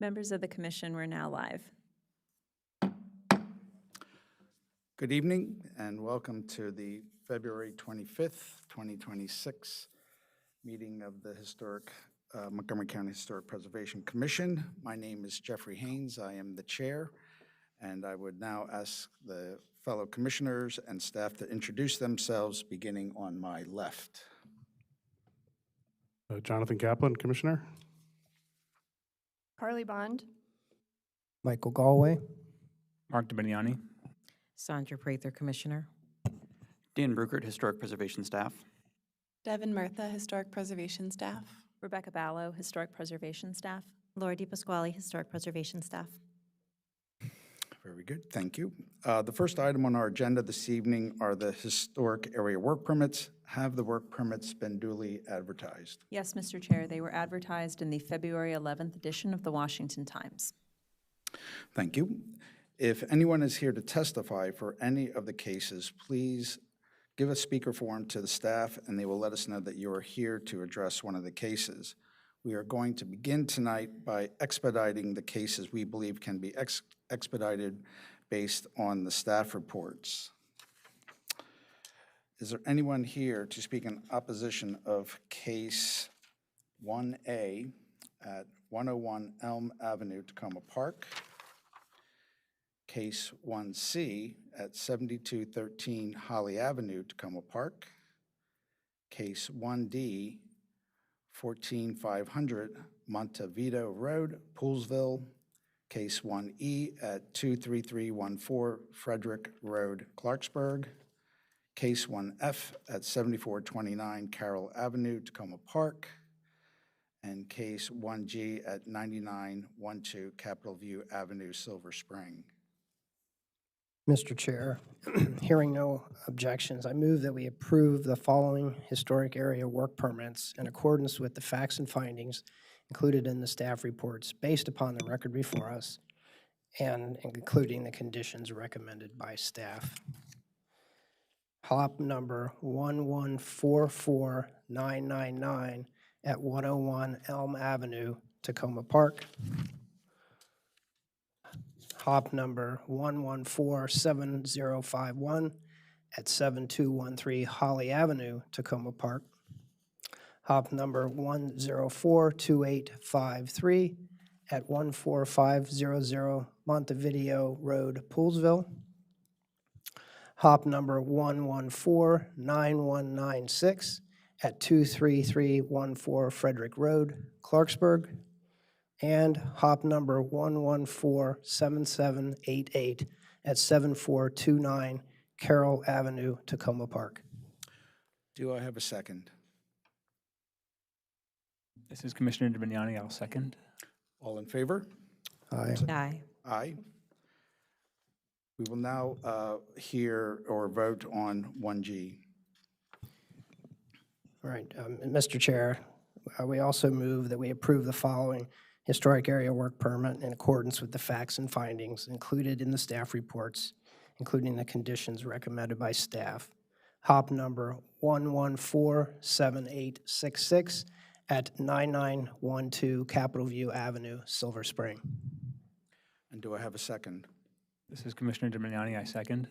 Members of the commission, we're now live. Good evening and welcome to the February 25th, 2026 meeting of the Montgomery County Historic Preservation Commission. My name is Jeffrey Haynes. I am the chair, and I would now ask the fellow commissioners and staff to introduce themselves, beginning on my left. Jonathan Kaplan, Commissioner. Carly Bond. Michael Galway. Mark DiBeniani. Sandra Prather, Commissioner. Dan Bruckert, Historic Preservation Staff. Devin Murtha, Historic Preservation Staff. Rebecca Ballo, Historic Preservation Staff. Laura DiPasquale, Historic Preservation Staff. Very good, thank you. The first item on our agenda this evening are the historic area work permits. Have the work permits been duly advertised? Yes, Mr. Chair, they were advertised in the February 11th edition of the Washington Times. Thank you. If anyone is here to testify for any of the cases, please give a speaker form to the staff and they will let us know that you are here to address one of the cases. We are going to begin tonight by expediting the cases we believe can be expedited based on the staff reports. Is there anyone here to speak in opposition of case 1A at 101 Elm Avenue, Tacoma Park? Case 1C at 7213 Holly Avenue, Tacoma Park. Case 1D, 14500 Montevideo Road, Poolsville. Case 1E at 23314 Frederick Road, Clarksburg. Case 1F at 7429 Carroll Avenue, Tacoma Park. And case 1G at 9912 Capitol View Avenue, Silver Spring. Mr. Chair, hearing no objections, I move that we approve the following historic area work permits in accordance with the facts and findings included in the staff reports based upon the record before us and including the conditions recommended by staff. HOP number 1144999 at 101 Elm Avenue, Tacoma Park. HOP number 1147051 at 7213 Holly Avenue, Tacoma Park. HOP number 1042853 at 14500 Montevideo Road, Poolsville. HOP number 1149196 at 23314 Frederick Road, Clarksburg. And HOP number 1147788 at 7429 Carroll Avenue, Tacoma Park. Do I have a second? This is Commissioner DiBeniani. I'll second. All in favor? Aye. Aye. Aye. We will now hear or vote on 1G. All right, Mr. Chair, we also move that we approve the following historic area work permit in accordance with the facts and findings included in the staff reports, including the conditions recommended by staff. HOP number 1147866 at 9912 Capitol View Avenue, Silver Spring. And do I have a second? This is Commissioner DiBeniani. I second.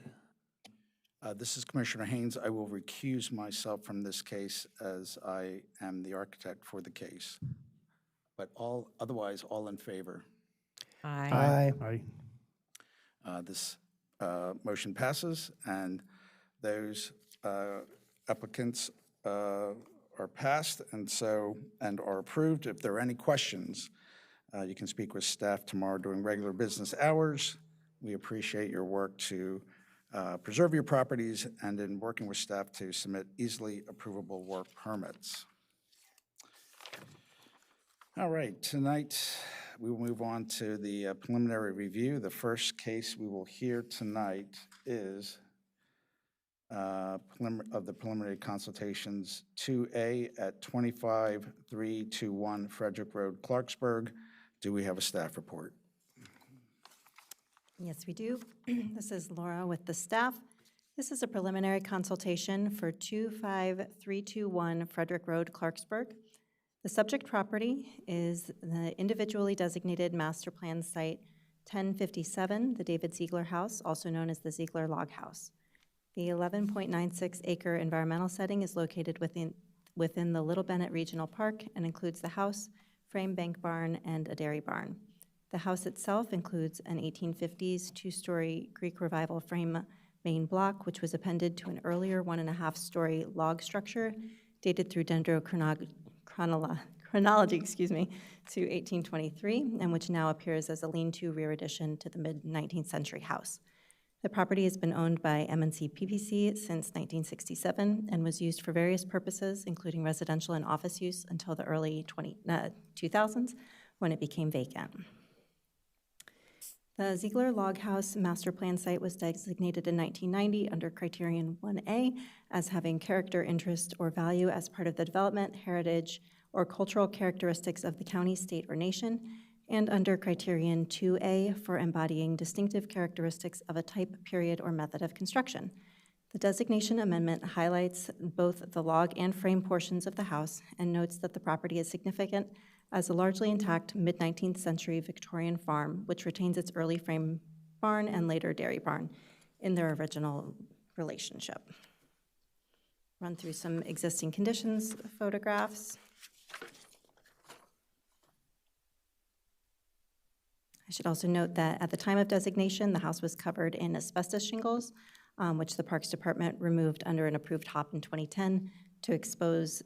This is Commissioner Haynes. I will recuse myself from this case as I am the architect for the case. But otherwise, all in favor. Aye. Aye. This motion passes, and those applicants are passed and are approved. If there are any questions, you can speak with staff tomorrow during regular business hours. We appreciate your work to preserve your properties and in working with staff to submit easily approvable work permits. All right, tonight we will move on to the preliminary review. The first case we will hear tonight is of the preliminary consultations 2A at 25321 Frederick Road, Clarksburg. Do we have a staff report? Yes, we do. This is Laura with the staff. This is a preliminary consultation for 25321 Frederick Road, Clarksburg. The subject property is the individually designated master plan site 1057, the David Ziegler House, also known as the Ziegler Log House. The 11.96 acre environmental setting is located within the Little Bennett Regional Park and includes the house, frame bank barn, and a dairy barn. The house itself includes an 1850s two-story Greek Revival frame main block, which was appended to an earlier 1.5-story log structure dated through dendrochronology, to 1823, and which now appears as a lean-to rear addition to the mid-19th century house. The property has been owned by M&C PPC since 1967 and was used for various purposes, including residential and office use, until the early 2000s, when it became vacant. The Ziegler Log House master plan site was designated in 1990 under Criterion 1A as having character, interest, or value as part of the development, heritage, or cultural characteristics of the county, state, or nation, and under Criterion 2A for embodying distinctive characteristics of a type, period, or method of construction. The designation amendment highlights both the log and frame portions of the house and notes that the property is significant as a largely intact mid-19th century Victorian farm, which retains its early frame barn and later dairy barn in their original relationship. Run through some existing conditions photographs. I should also note that at the time of designation, the house was covered in asbestos shingles, which the Parks Department removed under an approved HOP in 2010 to expose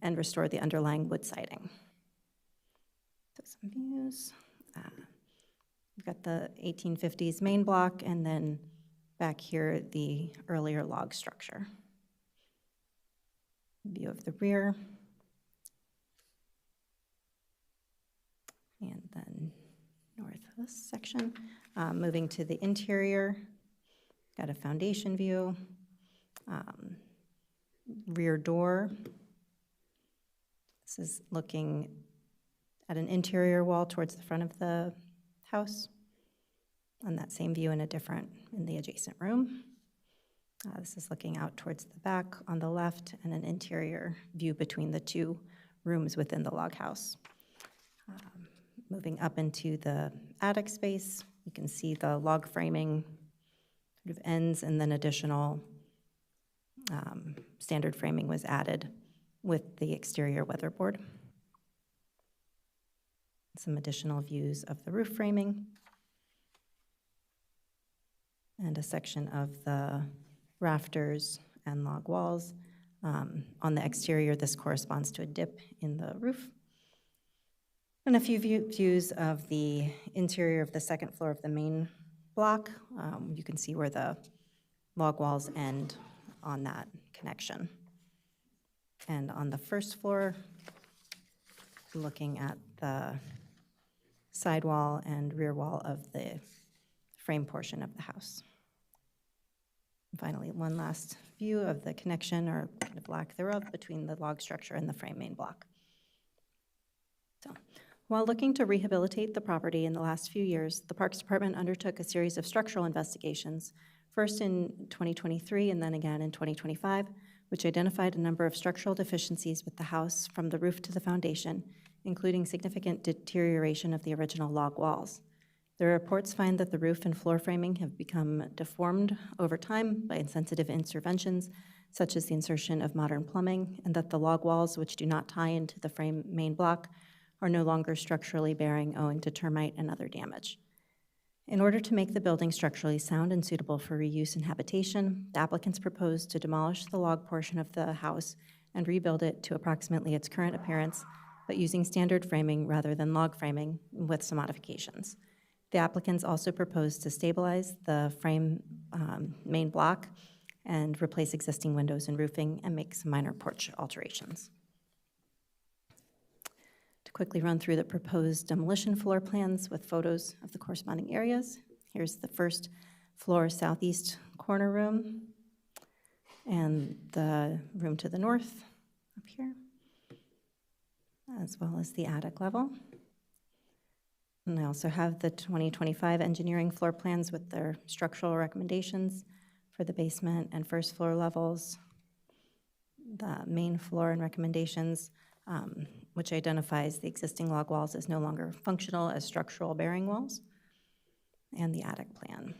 and restore the underlying wood siding. So some views. We've got the 1850s main block, and then back here, the earlier log structure. View of the rear. And then northwest section. Moving to the interior, got a foundation view, rear door. This is looking at an interior wall towards the front of the house, and that same view in the adjacent room. This is looking out towards the back on the left, and an interior view between the two rooms within the log house. Moving up into the attic space, you can see the log framing sort of ends, and then additional standard framing was added with the exterior weatherboard. Some additional views of the roof framing, and a section of the rafters and log walls. On the exterior, this corresponds to a dip in the roof. And a few views of the interior of the second floor of the main block. You can see where the log walls end on that connection. And on the first floor, looking at the sidewall and rear wall of the frame portion of the house. And finally, one last view of the connection, or kind of lack thereof, between the log structure and the frame main block. So, while looking to rehabilitate the property in the last few years, the Parks Department undertook a series of structural investigations, first in 2023 and then again in 2025, which identified a number of structural deficiencies with the house from the roof to the foundation, including significant deterioration of the original log walls. The reports find that the roof and floor framing have become deformed over time by insensitive interventions, such as the insertion of modern plumbing, and that the log walls, which do not tie into the frame main block, are no longer structurally bearing owing to termite and other damage. In order to make the building structurally sound and suitable for reuse and habitation, the applicants proposed to demolish the log portion of the house and rebuild it to approximately its current appearance, but using standard framing rather than log framing with some modifications. The applicants also proposed to stabilize the frame main block and replace existing windows and roofing and make some minor porch alterations. To quickly run through the proposed demolition floor plans with photos of the corresponding areas. Here's the first floor southeast corner room and the room to the north up here, as well as the attic level. And I also have the 2025 engineering floor plans with their structural recommendations for the basement and first floor levels, the main floor and recommendations, which identifies the existing log walls as no longer functional as structural bearing walls, and the attic plan.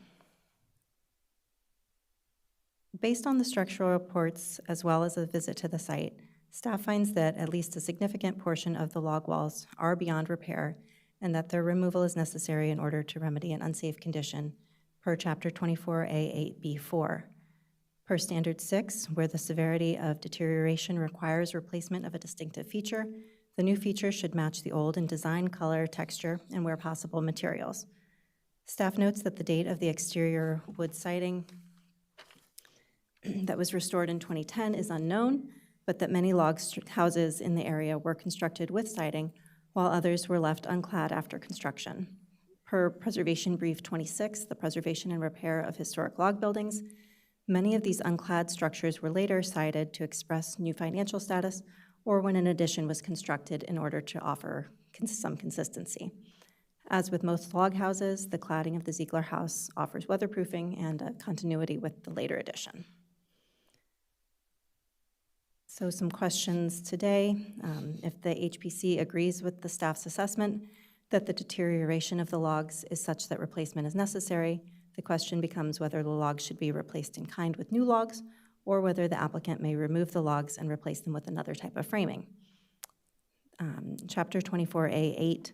Based on the structural reports, as well as a visit to the site, staff finds that at least a significant portion of the log walls are beyond repair and that their removal is necessary in order to remedy an unsafe condition per Chapter 24A8B4. Per Standard 6, where the severity of deterioration requires replacement of a distinctive feature, the new feature should match the old in design, color, texture, and where possible, materials. Staff notes that the date of the exterior wood siding that was restored in 2010 is unknown, but that many log houses in the area were constructed with siding, while others were left unclad after construction. Per Preservation Brief 26, the preservation and repair of historic log buildings, many of these unclad structures were later sided to express new financial status or when an addition was constructed in order to offer some consistency. As with most log houses, the cladding of the Ziegler house offers weatherproofing and a continuity with the later addition. So some questions today. If the HPC agrees with the staff's assessment that the deterioration of the logs is such that replacement is necessary, the question becomes whether the logs should be replaced in kind with new logs or whether the applicant may remove the logs and replace them with another type of framing. Chapter 24A8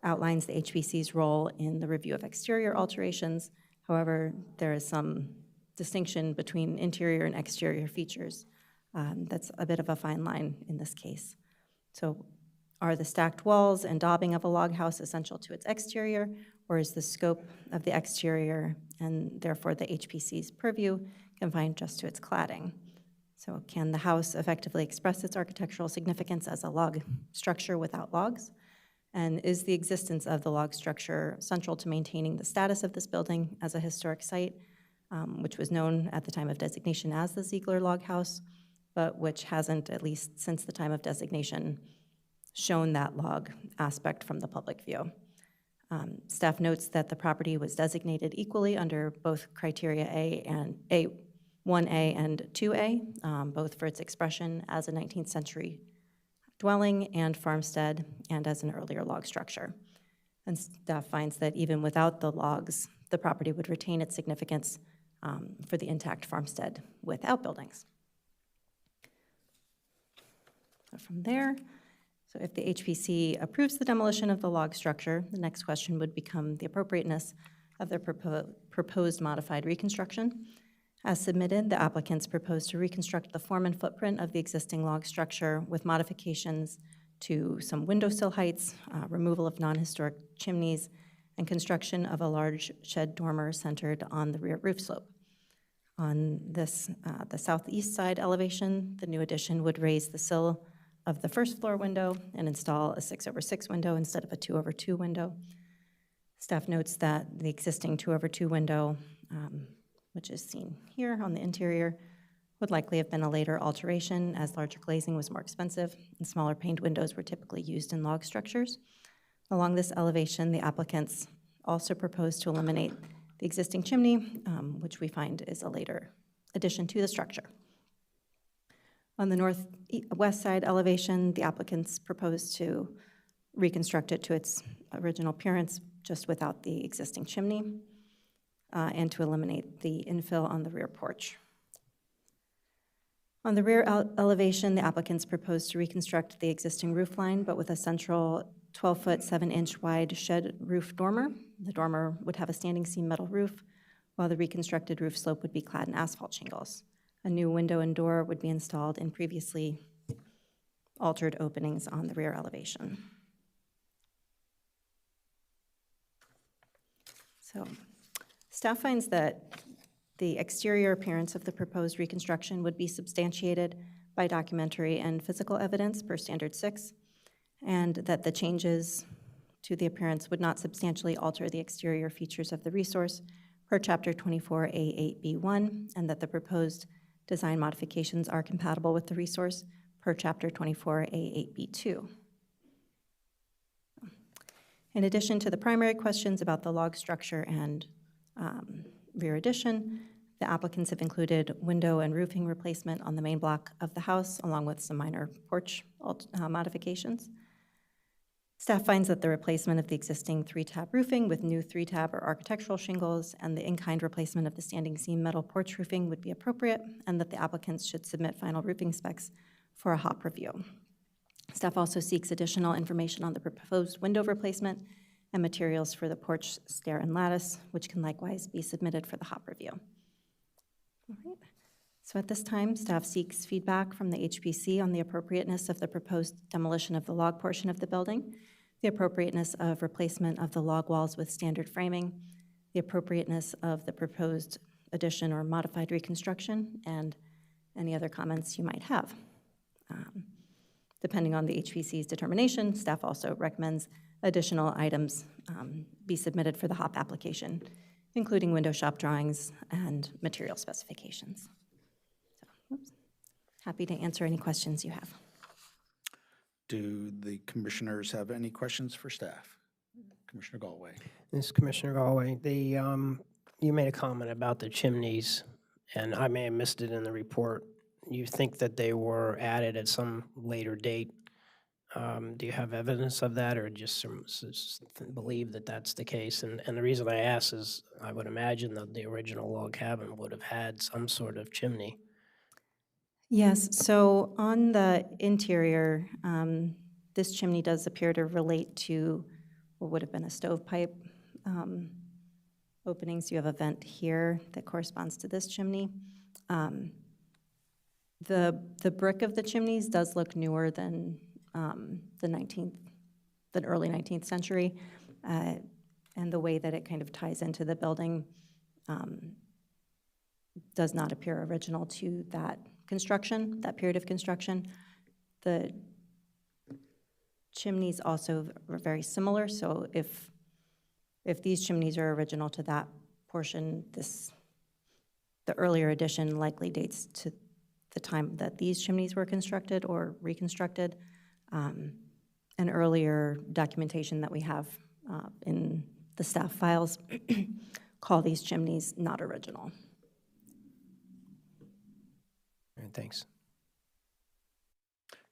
outlines the HPC's role in the review of exterior alterations. However, there is some distinction between interior and exterior features. That's a bit of a fine line in this case. So are the stacked walls and daubing of a log house essential to its exterior, or is the scope of the exterior and therefore the HPC's purview confined just to its cladding? So can the house effectively express its architectural significance as a log structure without logs? And is the existence of the log structure central to maintaining the status of this building as a historic site, which was known at the time of designation as the Ziegler Log House, but which hasn't, at least since the time of designation, shown that log aspect from the public view. Staff notes that the property was designated equally under both criteria A1A and 2A, both for its expression as a 19th century dwelling and farmstead and as an earlier log structure. And staff finds that even without the logs, the property would retain its significance for the intact farmstead with outbuildings. From there, so if the HPC approves the demolition of the log structure, the next question would become the appropriateness of the proposed modified reconstruction. As submitted, the applicants propose to reconstruct the form and footprint of the existing log structure with modifications to some windowsill heights, removal of non-historic chimneys, and construction of a large shed dormer centered on the rear roof slope. On this, the southeast side elevation, the new addition would raise the sill of the first floor window and install a 6/6 window instead of a 2/2 window. Staff notes that the existing 2/2 window, which is seen here on the interior, would likely have been a later alteration as larger glazing was more expensive and smaller paned windows were typically used in log structures. Along this elevation, the applicants also propose to eliminate the existing chimney, which we find is a later addition to the structure. On the northwest side elevation, the applicants propose to reconstruct it to its original appearance, just without the existing chimney, and to eliminate the infill on the rear porch. On the rear elevation, the applicants propose to reconstruct the existing roof line, but with a central 12-foot, 7-inch wide shed roof dormer. The dormer would have a standing seam metal roof, while the reconstructed roof slope would be clad in asphalt shingles. A new window and door would be installed in previously altered openings on the rear elevation. So, staff finds that the exterior appearance of the proposed reconstruction would be substantiated by documentary and physical evidence per Standard 6, and that the changes to the appearance would not substantially alter the exterior features of the resource per Chapter 24A8B1, and that the proposed design modifications are compatible with the resource per Chapter 24A8B2. In addition to the primary questions about the log structure and rear addition, The applicants have included window and roofing replacement on the main block of the house, along with some minor porch modifications. Staff finds that the replacement of the existing 3-tab roofing with new 3-tab or architectural shingles and the in-kind replacement of the standing seam metal porch roofing would be appropriate, and that the applicants should submit final roofing specs for a HOP review. Staff also seeks additional information on the proposed window replacement and materials for the porch, stair, and lattice, which can likewise be submitted for the HOP review. All right. So at this time, staff seeks feedback from the HPC on the appropriateness of the proposed demolition of the log portion of the building, the appropriateness of replacement of the log walls with standard framing, the appropriateness of the proposed addition or modified reconstruction, and any other comments you might have. Depending on the HPC's determination, staff also recommends additional items be submitted for the HOP application, including window shop drawings and material specifications. So, happy to answer any questions you have. Do the commissioners have any questions for staff? Commissioner Galway. This is Commissioner Galway. You made a comment about the chimneys, and I may have missed it in the report. You think that they were added at some later date. Do you have evidence of that, or just believe that that's the case? And the reason I ask is I would imagine that the original log cabin would have had some sort of chimney. Yes, so on the interior, this chimney does appear to relate to what would have been a stovepipe opening. So you have a vent here that corresponds to this chimney. The brick of the chimneys does look newer than the early 19th century, and the way that it kind of ties into the building does not appear original to that construction, that period of construction. The chimneys also are very similar, so if these chimneys are original to that portion, the earlier addition likely dates to the time that these chimneys were constructed or reconstructed. An earlier documentation that we have in the staff files call these chimneys not original. All right, thanks.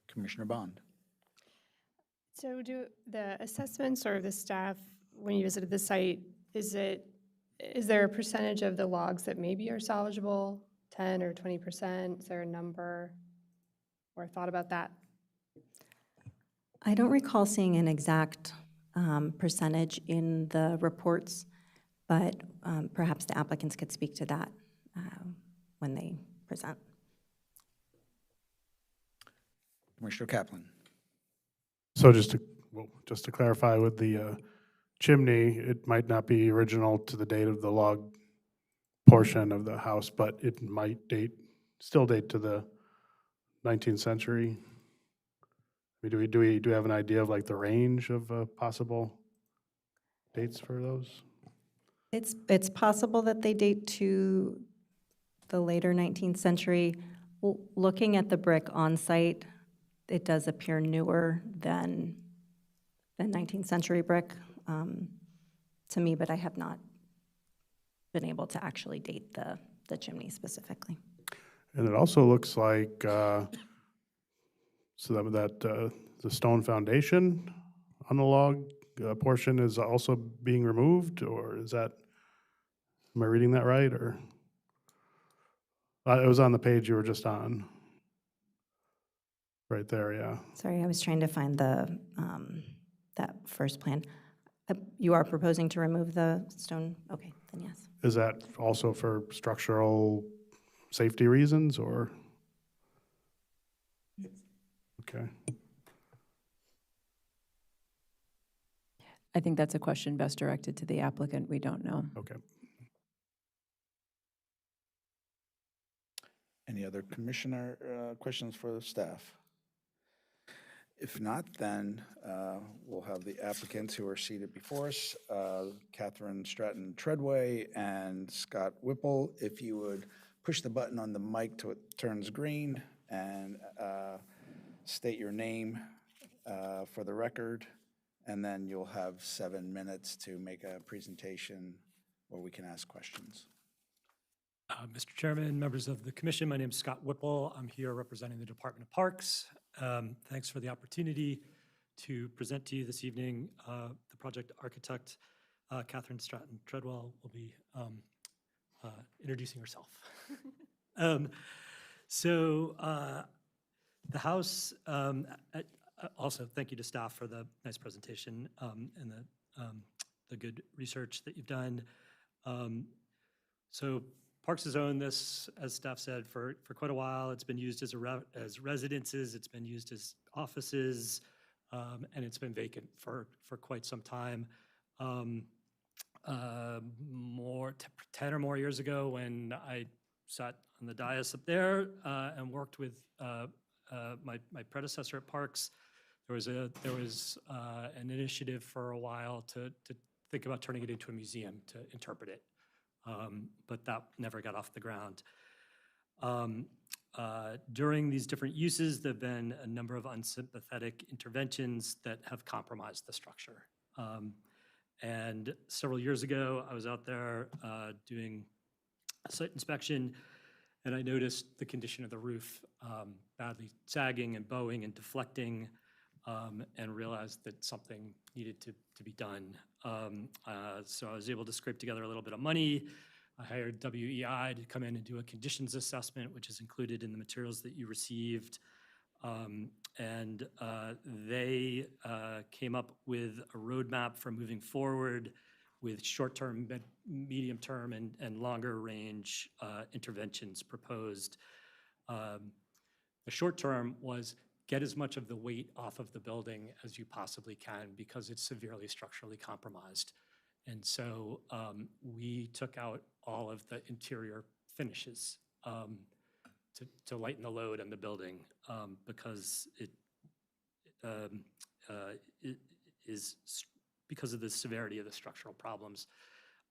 Commissioner Bond. So do the assessments or the staff, when you visited the site, is there a percentage of the logs that maybe are salvageable, 10 or 20%? Is there a number or thought about that? I don't recall seeing an exact percentage in the reports, but perhaps the applicants could speak to that when they present. Commissioner Kaplan. So just to clarify with the chimney, it might not be original to the date of the log portion of the house, but it might still date to the 19th century. I mean, do we have an idea of like the range of possible dates for those? It's possible that they date to the later 19th century. Looking at the brick on site, it does appear newer than 19th century brick to me, but I have not been able to actually date the chimney specifically. And it also looks like the stone foundation on the log portion is also being removed, or is that, am I reading that right, or? It was on the page you were just on. Right there, yeah. Sorry, I was trying to find the that first plan. You are proposing to remove the stone? Okay, then yes. Is that also for structural safety reasons, or? Okay. I think that's a question best directed to the applicant. We don't know. Okay. Any other commissioner questions for the staff? If not, then we'll have the applicants who are seated before us, Catherine Stratton Treadway and Scott Whipple. If you would push the button on the mic till it turns green and state your name for the record, and then you'll have 7 minutes to make a presentation where we can ask questions. Mr. Chairman, members of the commission, my name is Scott Whipple. I'm here representing the Department of Parks. Thanks for the opportunity to present to you this evening. The project architect, Catherine Stratton Treadwell, will be introducing herself. The house, also thank you to staff for the nice presentation and the good research that you've done. So Parks has owned this, as staff said, for quite a while. It's been used as residences, it's been used as offices, and it's been vacant for quite some time. 10 or more years ago, when I sat on the dais up there and worked with my predecessor at Parks, there was an initiative for a while to think about turning it into a museum to interpret it. But that never got off the ground. During these different uses, there have been a number of unsympathetic interventions that have compromised the structure. And several years ago, I was out there doing a site inspection, and I noticed the condition of the roof badly sagging and bowing and deflecting, and realized that something needed to be done. So I was able to scrape together a little bit of money. I hired WEI to come in and do a conditions assessment, which is included in the materials that you received. And they came up with a roadmap for moving forward with short-term, medium-term, and longer-range interventions proposed. The short-term was get as much of the weight off of the building as you possibly can because it's severely structurally compromised. And so we took out all of the interior finishes to lighten the load on the building because it is because of the severity of the structural problems.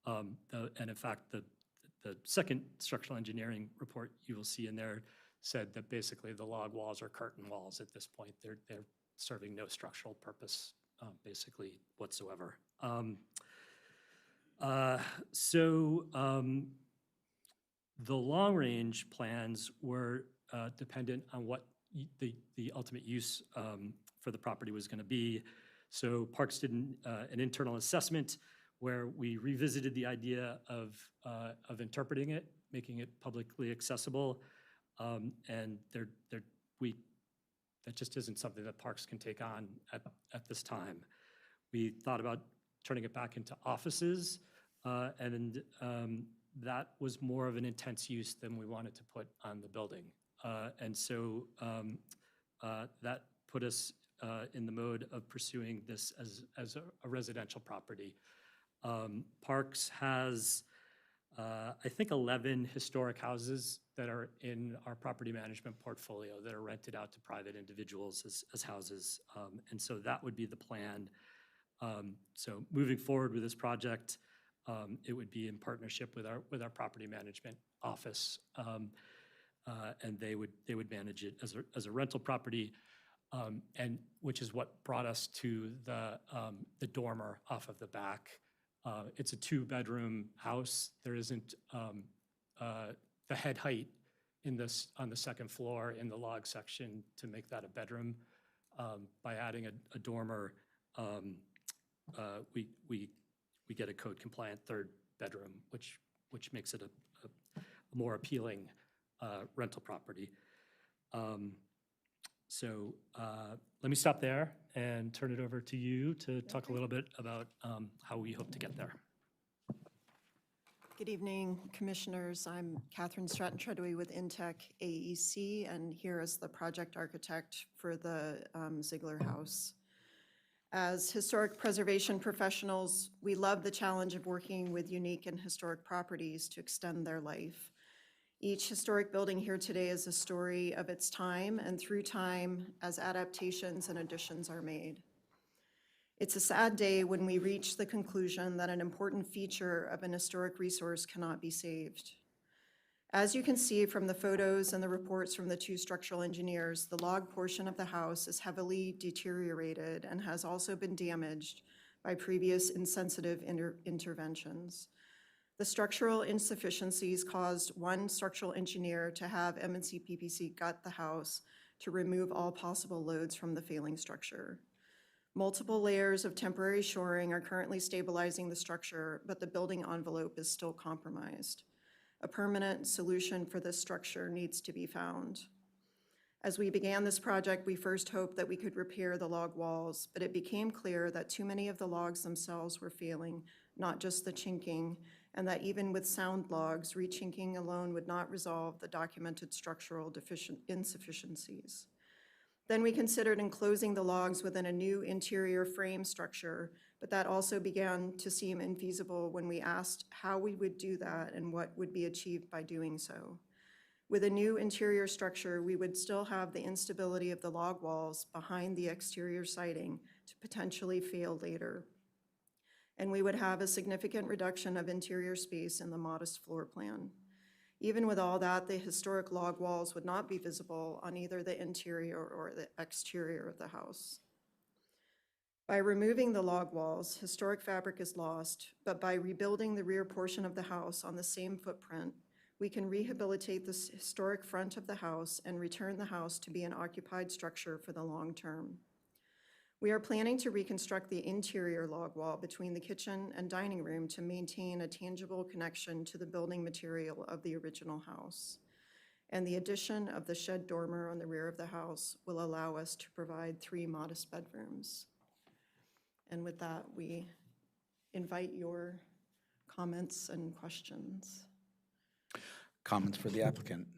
And in fact, the second structural engineering report you will see in there said that basically the log walls are curtain walls at this point. They're serving no structural purpose, basically, whatsoever. The long-range plans were dependent on what the ultimate use for the property was going to be. So Parks did an internal assessment where we revisited the idea of interpreting it, making it publicly accessible. And that just isn't something that Parks can take on at this time. We thought about turning it back into offices, and that was more of an intense use than we wanted to put on the building. And so that put us in the mode of pursuing this as a residential property. Parks has, I think, 11 historic houses that are in our property management portfolio that are rented out to private individuals as houses. And so that would be the plan. So moving forward with this project, it would be in partnership with our property management office, and they would manage it as a rental property, and which is what brought us to the dormer off of the back. It's a 2-bedroom house. There isn't the head height on the second floor in the log section to make that a bedroom. By adding a dormer, we get a code compliant 3rd bedroom, which makes it a more appealing rental property. So let me stop there and turn it over to you to talk a little bit about how we hope to get there. Good evening, commissioners. I'm Catherine Stratton Treadwell with Intech AEC, and here as the project architect for the Ziegler House. As historic preservation professionals, we love the challenge of working with unique and historic properties to extend their life. Each historic building here today is a story of its time and through time as adaptations and additions are made. It's a sad day when we reach the conclusion that an important feature of an historic resource cannot be saved. As you can see from the photos and the reports from the 2 structural engineers, the log portion of the house is heavily deteriorated and has also been damaged by previous insensitive interventions. The structural insufficiencies caused one structural engineer to have M&C PPC gut the house to remove all possible loads from the failing structure. Multiple layers of temporary shoring are currently stabilizing the structure, but the building envelope is still compromised. A permanent solution for this structure needs to be found. As we began this project, we first hoped that we could repair the log walls, but it became clear that too many of the logs themselves were failing, not just the chinking, and that even with sound logs, rechinking alone would not resolve the documented structural insufficiencies. Then we considered enclosing the logs within a new interior frame structure, but that also began to seem infeasible when we asked how we would do that and what would be achieved by doing so. With a new interior structure, we would still have the instability of the log walls behind the exterior siding to potentially fail later. And we would have a significant reduction of interior space in the modest floor plan. Even with all that, the historic log walls would not be visible on either the interior or the exterior of the house. By removing the log walls, historic fabric is lost, but by rebuilding the rear portion of the house on the same footprint, we can rehabilitate the historic front of the house and return the house to be an occupied structure for the long term. We are planning to reconstruct the interior log wall between the kitchen and dining room to maintain a tangible connection to the building material of the original house. And the addition of the shed dormer on the rear of the house will allow us to provide 3 modest bedrooms. And with that, we invite your comments and questions. Comments for the applicant?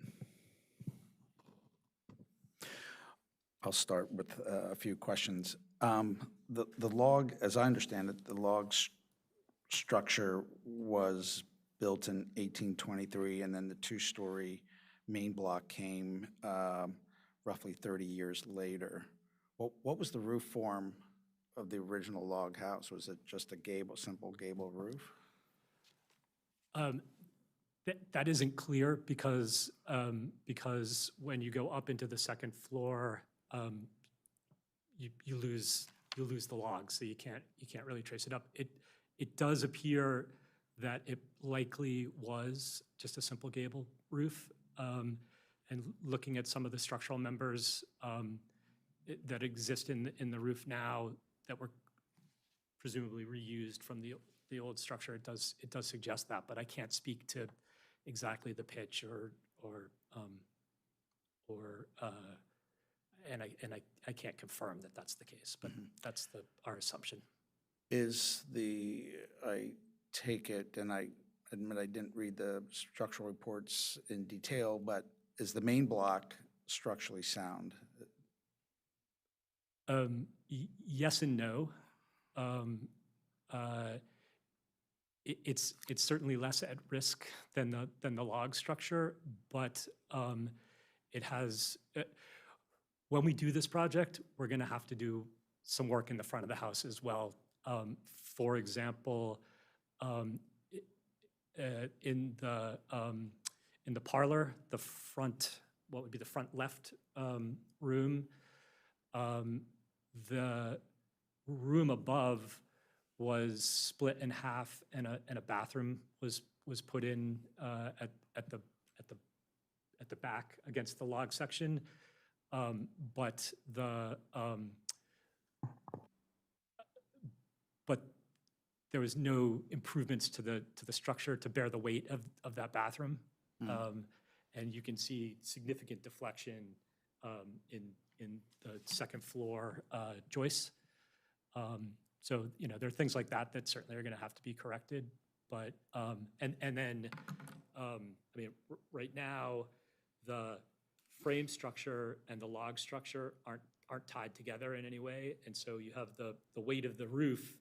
I'll start with a few questions. The log, as I understand it, the log structure was built in 1823, and then the 2-story main block came roughly 30 years later. What was the roof form of the original log house? Was it just a simple gable roof? That isn't clear because when you go up into the second floor, you lose the logs, so you can't really trace it up. It does appear that it likely was just a simple gable roof, and looking at some of the structural members that exist in the roof now that were presumably reused from the old structure, it does suggest that, but I can't speak to exactly the pitch and I can't confirm that that's the case, but that's our assumption. I take it, and I admit I didn't read the structural reports in detail, but is the main block structurally sound? Yes and no. It's certainly less at risk than the log structure, but it has. When we do this project, we're going to have to do some work in the front of the house as well. For example, in the parlor, what would be the front left room, the room above was split in half, and a bathroom was put in at the back against the log section, but there was no improvements to the structure to bear the weight of that bathroom, and you can see significant deflection in the second floor joists. So there are things like that certainly are going to have to be corrected, but and then right now the frame structure and the log structure aren't tied together in any way, and so you have the weight of the roof,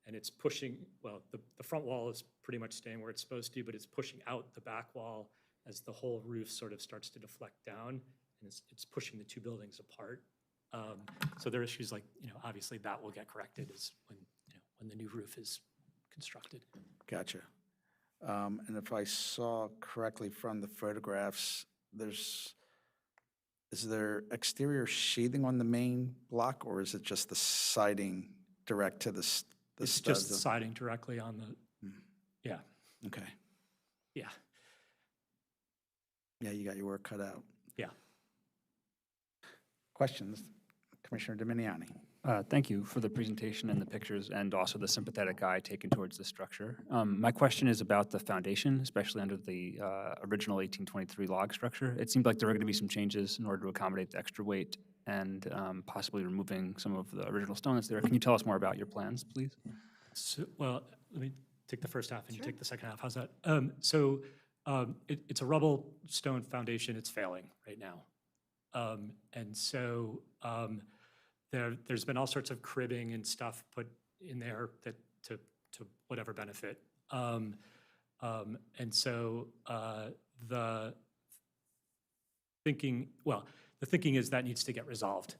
and it's pushing. Well, the front wall is pretty much staying where it's supposed to, but it's pushing out the back wall as the whole roof sort of starts to deflect down, and it's pushing the 2 buildings apart. So there are issues like, obviously that will get corrected is when the new roof is constructed. Gotcha. And if I saw correctly from the photographs, is there exterior sheathing on the main block, or is it just the siding direct to the studs? It's just the siding directly on the, yeah. Okay. Yeah, Yeah, you got your work cut out. yeah. Questions? Commissioner Dominiani. Thank you for the presentation and the pictures and also the sympathetic eye taken towards the structure. My question is about the foundation, especially under the original 1823 log structure. It seemed like there were going to be some changes in order to accommodate the extra weight and possibly removing some of the original stone that's there. Can you tell us more about your plans, please? So, well, let me take the first half and you take the second half. How's that? It's a rubble stone foundation. It's failing right now. And so there's been all sorts of cribbing and stuff put in there that to whatever benefit. And so the thinking is that needs to get resolved.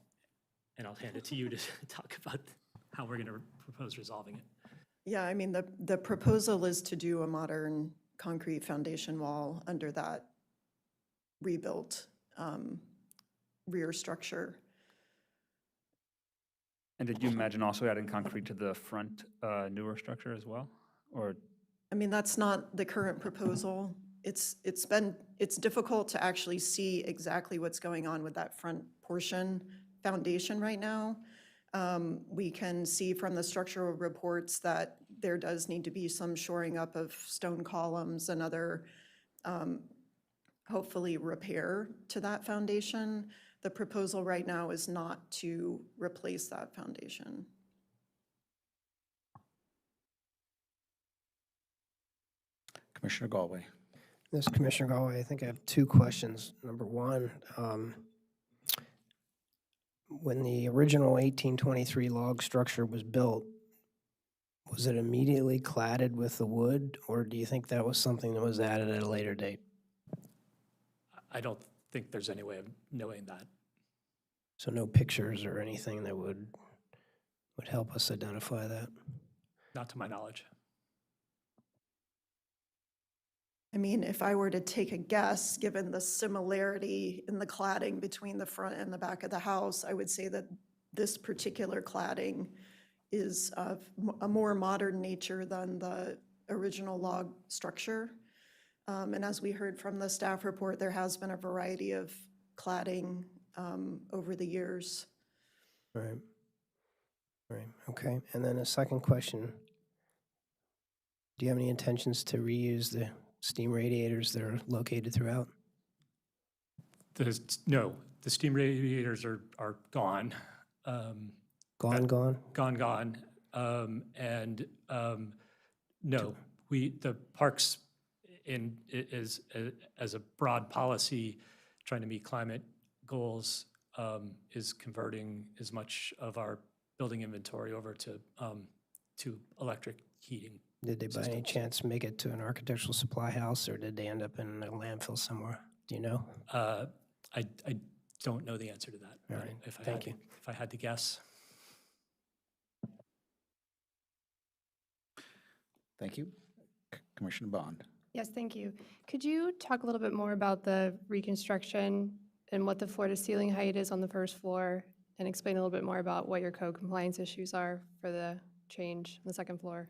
And I'll hand it to you to talk about how we're going to propose resolving it. Yeah, I mean, the proposal is to do a modern concrete foundation wall under that rebuilt rear structure. And did you imagine also adding concrete to the front newer structure as well? Or I mean, that's not the current proposal. It's difficult to actually see exactly what's going on with that front portion foundation right now. We can see from the structural reports that there does need to be some shoring up of stone columns and other, hopefully, repair to that foundation. The proposal right now is not to replace that foundation. Commissioner Galway. This is Commissioner Galway. I think I have two questions. Number one, when the original 1823 log structure was built, was it immediately cladded with the wood, or do you think that was something that was added at a later date? I don't think there's any way of knowing that. So no pictures or anything that would help us identify that? Not to my knowledge. I mean, if I were to take a guess, given the similarity in the cladding between the front and the back of the house, I would say that this particular cladding is of a more modern nature than the original log structure. And as we heard from the staff report, there has been a variety of cladding over the years. Right. Right, okay. And then a second question. Do you have any intentions to reuse the steam radiators that are located throughout? No, the steam radiators are gone. Gone? Gone. No, the parks is as a broad policy, trying to meet climate goals, is converting as much of our building inventory over to electric heating. Did they by any chance make it to an architectural supply house, or did they end up in a landfill somewhere? Do you know? I don't know the answer to that. All right, If thank you. If I had to guess. Thank you. Commissioner Bond. Yes, thank you. Could you talk a little bit more about the reconstruction and what the floor-to-ceiling height is on the first floor, and explain a little bit more about what your code compliance issues are for the change on the second floor?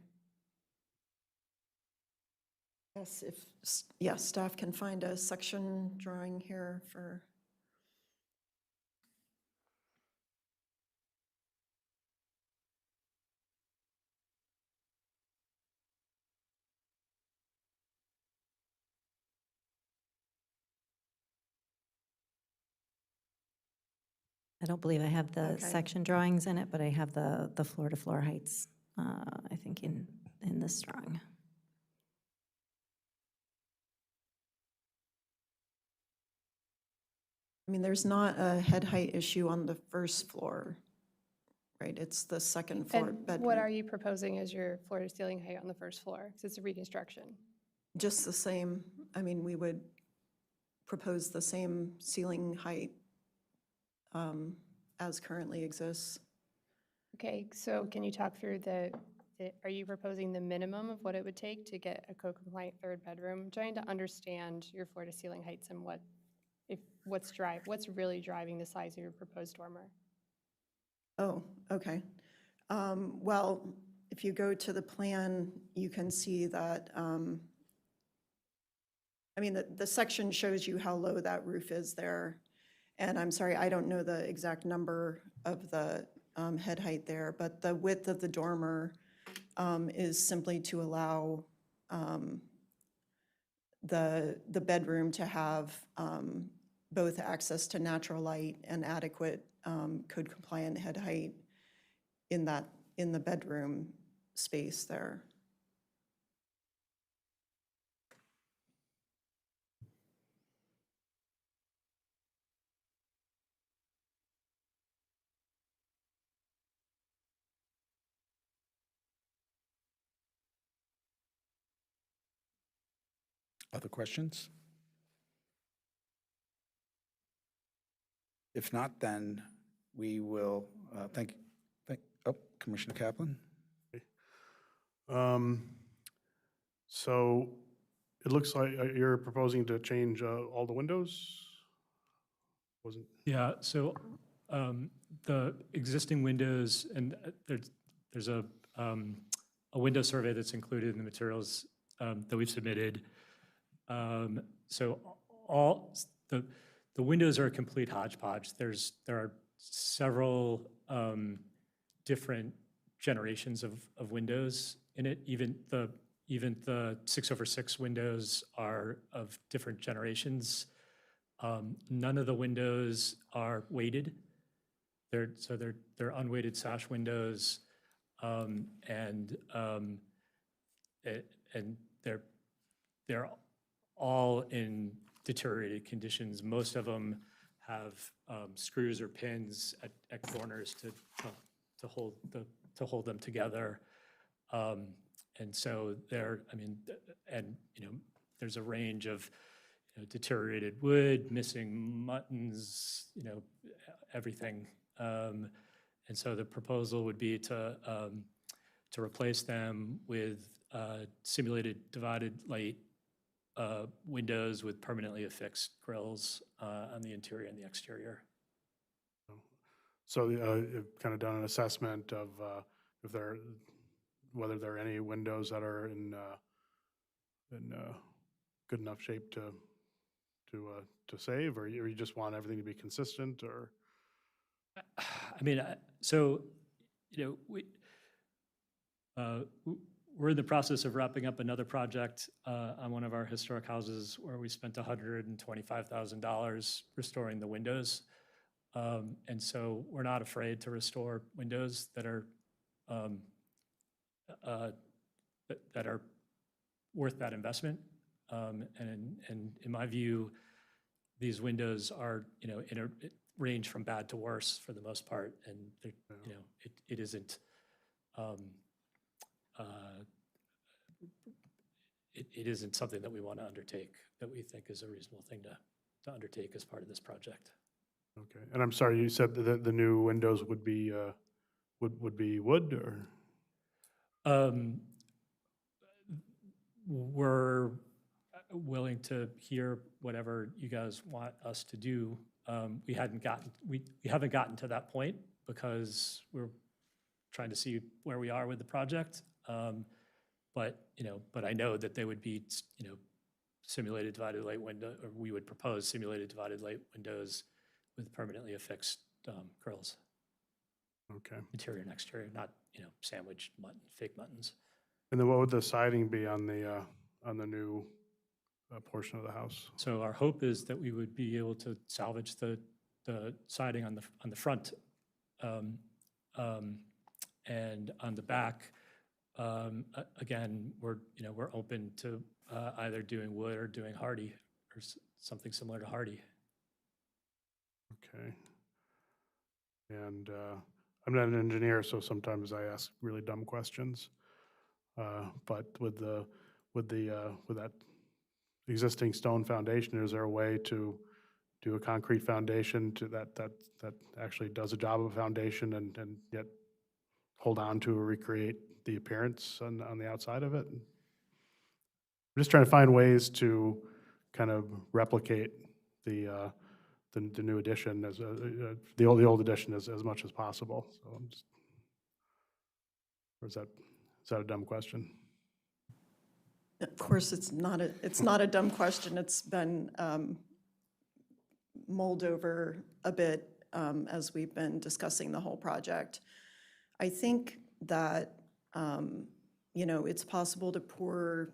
Yes, staff can find a section drawing here for. I don't believe I have the Okay. section drawings in it, but I have the floor-to-floor heights, I think, in this drawing. I mean, there's not a head height issue on the first floor, right? It's the second floor And bedroom. what are you proposing as your floor-to-ceiling height on the first floor? Because it's a reconstruction. Just the same. I mean, we would propose the same ceiling height as currently exists. Okay, so can you talk through are you proposing the minimum of what it would take to get a code-compliant third bedroom? I'm trying to understand your floor-to-ceiling heights and what's really driving the size of your proposed dormer. Oh, okay. Well, if you go to the plan, you can see that I mean, the section shows you how low that roof is there. And I'm sorry, I don't know the exact number of the head height there, but the width of the dormer is simply to allow the bedroom to have both access to natural light and adequate code compliant head height in the bedroom space there. Other questions? If not, then we will, Commissioner Kaplan? So it looks like you're proposing to change all the windows? Wasn't, Yeah, so the existing windows, and there's a window survey that's included in the materials that we've submitted. So all, the windows are a complete hodgepodge. There are several different generations of windows in it. Even the 6/6 windows are of different generations. None of the windows are weighted. They're unweighted sash windows, and they're all in deteriorated conditions. Most of them have screws or pins at corners to hold them together. And so there's a range of deteriorated wood, missing muttons, everything. And so the proposal would be to replace them with simulated divided light windows with permanently affixed grills on the interior and the exterior. so you've kind of done an assessment of whether there are any windows that are in good enough shape to save, or you just want everything to be consistent, or? I mean, we're in the process of wrapping up another project on one of our historic houses where we spent $125,000 restoring the windows. And so we're not afraid to restore windows that are worth that investment. And in my view, these windows are, in a range from bad to worse for the most part, and it isn't. It isn't something that we want to undertake, that we think is a reasonable thing to undertake as part of this project. Okay, and I'm sorry, you said that the new windows would be wood, or? We're willing to hear whatever you guys want us to do. We haven't gotten to that point because we're trying to see where we are with the project. But I know that they would be, simulated divided light window, or we would propose simulated divided light windows with permanently affixed grills, Okay. interior and exterior, not, sandwiched fake muttons. And then what would the siding be on the new portion of the house? So our hope is that we would be able to salvage the siding on the front, and on the back. Again, we're open to either doing wood or doing hardy, or something similar to hardy. Okay. And I'm not an engineer, so sometimes I ask really dumb questions. But with that existing stone foundation, is there a way to do a concrete foundation that actually does a job of foundation and yet hold on to or recreate the appearance on the outside of it? I'm just trying to find ways to kind of replicate the new addition as the old addition as much as possible. So I'm just, or is that a dumb question? Of course, it's not a dumb question. It's been mulled over a bit as we've been discussing the whole project. I think that, it's possible to pour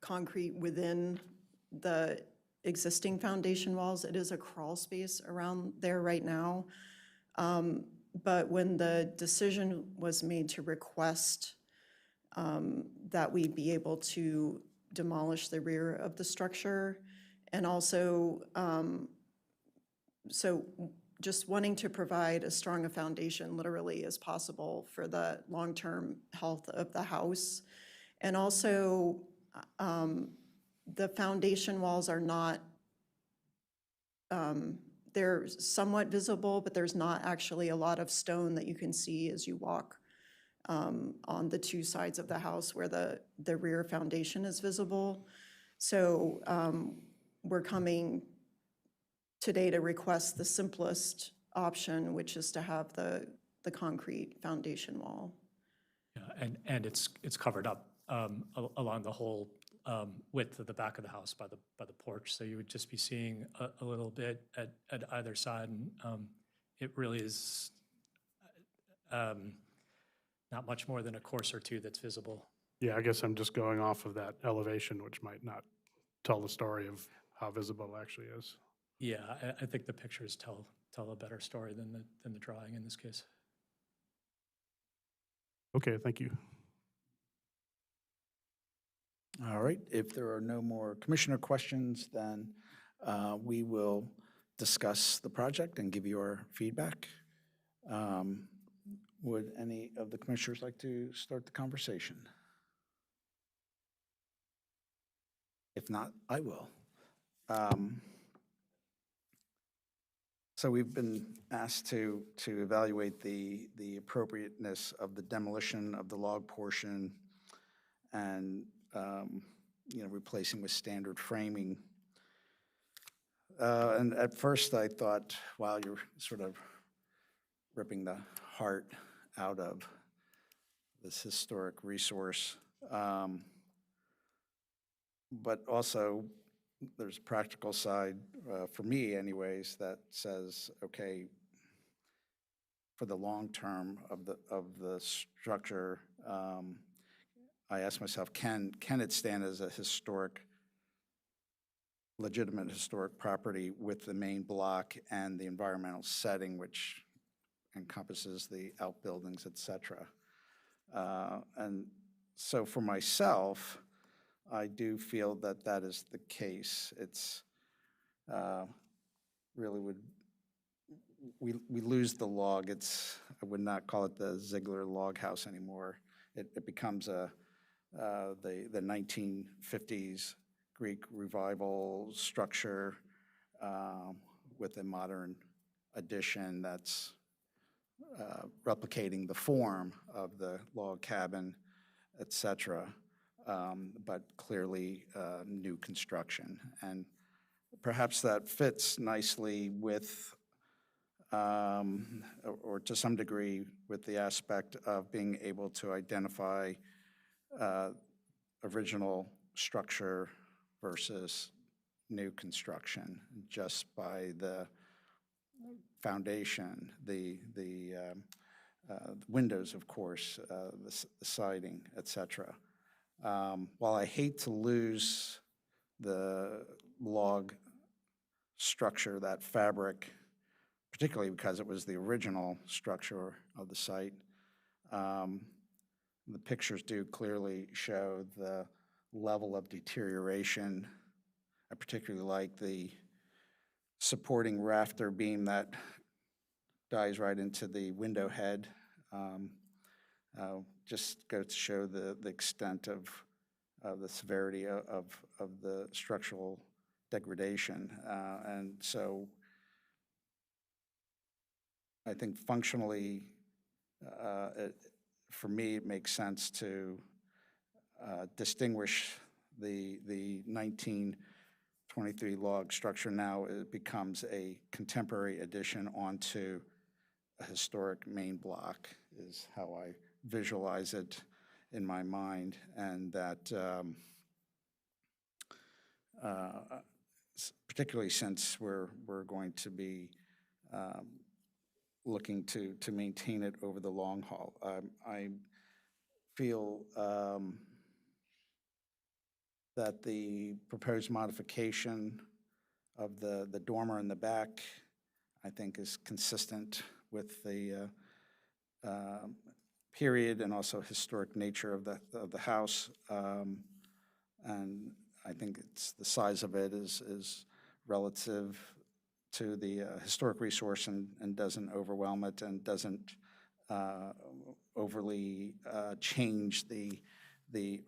concrete within the existing foundation walls. It is a crawl space around there right now. But when the decision was made to request that we be able to demolish the rear of the structure, and also, so just wanting to provide as strong a foundation literally as possible for the long-term health of the house. And also, the foundation walls are not, they're somewhat visible, but there's not actually a lot of stone that you can see as you walk on the two sides of the house where the rear foundation is visible. So we're coming today to request the simplest option, which is to have the concrete foundation wall. Yeah, and it's covered up along the whole width of the back of the house by the porch. So you would just be seeing a little bit at either side. And it really is not much more than a course or two that's visible. Yeah, I guess I'm just going off of that elevation, which might not tell the story of how visible it actually is. Yeah, I think the pictures tell a better story than the drawing in this case. Okay, thank you. All right, if there are no more commissioner questions, then we will discuss the project and give you our feedback. Would any of the commissioners like to start the conversation? If not, I will. So we've been asked to evaluate the appropriateness of the demolition of the log portion and replacing with standard framing. And at first I thought, wow, you're sort of ripping the heart out of this historic resource. But also, there's a practical side, for me anyways, that says, okay, for the long term of the structure, I ask myself, can it stand as a legitimate historic property with the main block and the environmental setting, which encompasses the outbuildings, et cetera. And so for myself, I do feel that that is the case. It's really we lose the log. I would not call it the Ziegler log house anymore. It becomes the 1950s Greek revival structure with a modern addition that's replicating the form of the log cabin, et cetera, but clearly new construction. And perhaps that fits nicely with, or to some degree, with the aspect of being able to identify original structure versus new construction just by the foundation, the windows, of course, the siding, et cetera. While I hate to lose the log structure, that fabric, particularly because it was the original structure of the site, the pictures do clearly show the level of deterioration. I particularly like the supporting rafter beam that dives right into the window head. Just go to show the extent of the severity of the structural degradation. And so I think functionally, for me, it makes sense to distinguish the 1923 log structure. Now it becomes a contemporary addition onto a historic main block, is how I visualize it in my mind. And that particularly since we're going to be looking to maintain it over the long haul. I feel that the proposed modification of the dormer in the back, I think, is consistent with the period and also historic nature of the house. And I think the size of it is relative to the historic resource and doesn't overwhelm it and doesn't overly change the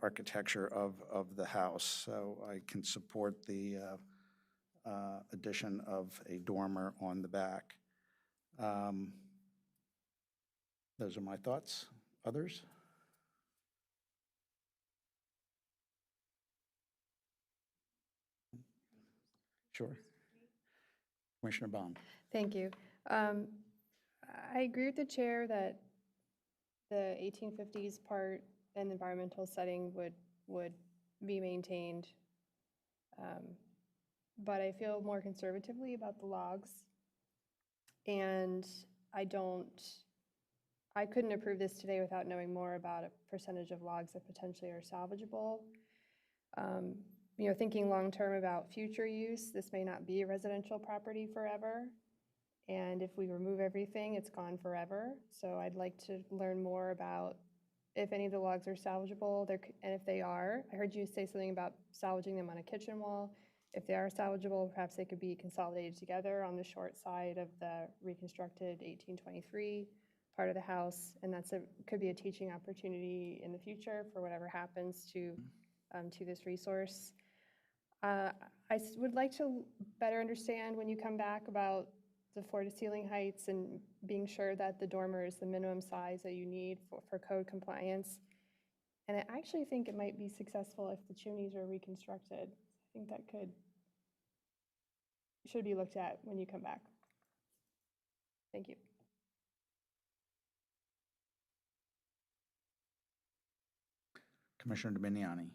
architecture of the house. So I can support the addition of a dormer on the back. Those are my thoughts. Others? Sure. Commissioner Bond. Thank you. I agree with the chair that the 1850s part and environmental setting would be maintained. But I feel more conservatively about the logs. And I couldn't approve this today without knowing more about a percentage of logs that potentially are salvageable. You know, thinking long-term about future use, this may not be a residential property forever. And if we remove everything, it's gone forever. So I'd like to learn more about if any of the logs are salvageable, and if they are. I heard you say something about salvaging them on a kitchen wall. If they are salvageable, perhaps they could be consolidated together on the short side of the reconstructed 1823 part of the house. And could be a teaching opportunity in the future for whatever happens to this resource. Would like to better understand when you come back about the floor-to-ceiling heights and being sure that the dormer is the minimum size that you need for code compliance. And I actually think it might be successful if the chimneys are reconstructed. I think that should be looked at when you come back. Thank you. Commissioner Dominiani.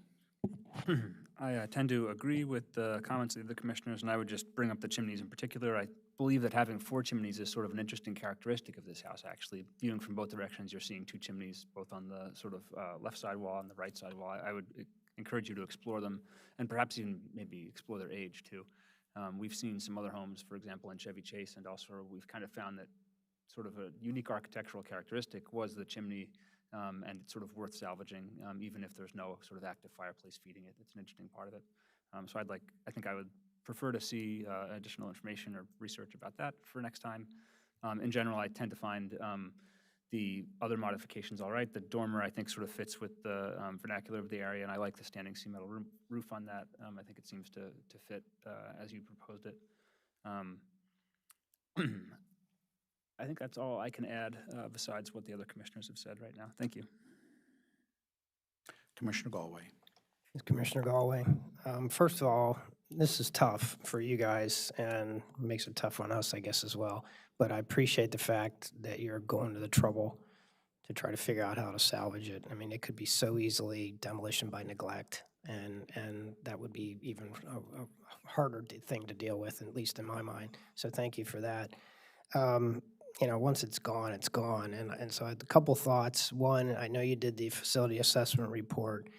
I tend to agree with the comments of the commissioners, and I would just bring up the chimneys in particular. I believe that having 4 chimneys is sort of an interesting characteristic of this house, actually. Viewing from both directions, you're seeing 2 chimneys, both on the sort of left side wall and the right side wall. I would encourage you to explore them, and perhaps even maybe explore their age, too. We've seen some other homes, for example, in Chevy Chase, and also we've kind of found that sort of a unique architectural characteristic was the chimney, and it's sort of worth salvaging, even if there's no sort of active fireplace feeding it. It's an interesting part of it. So I think I would prefer to see additional information or research about that for next time. In general, I tend to find the other modifications all right. The dormer, I think, sort of fits with the vernacular of the area, and I like the standing seam metal roof on that. I think it seems to fit as you proposed it. I think that's all I can add besides what the other commissioners have said right now. Thank you. Commissioner Galway. Commissioner Galway, first of all, this is tough for you guys and makes it tough on us, I guess, as well. But I appreciate the fact that you're going to the trouble to try to figure out how to salvage it. I mean, it could be so easily demolition by neglect, and that would be even a harder thing to deal with, at least in my mind. So thank you for that. You know, once it's gone, it's gone. And so I had a couple thoughts. One, I know you did the facility assessment report,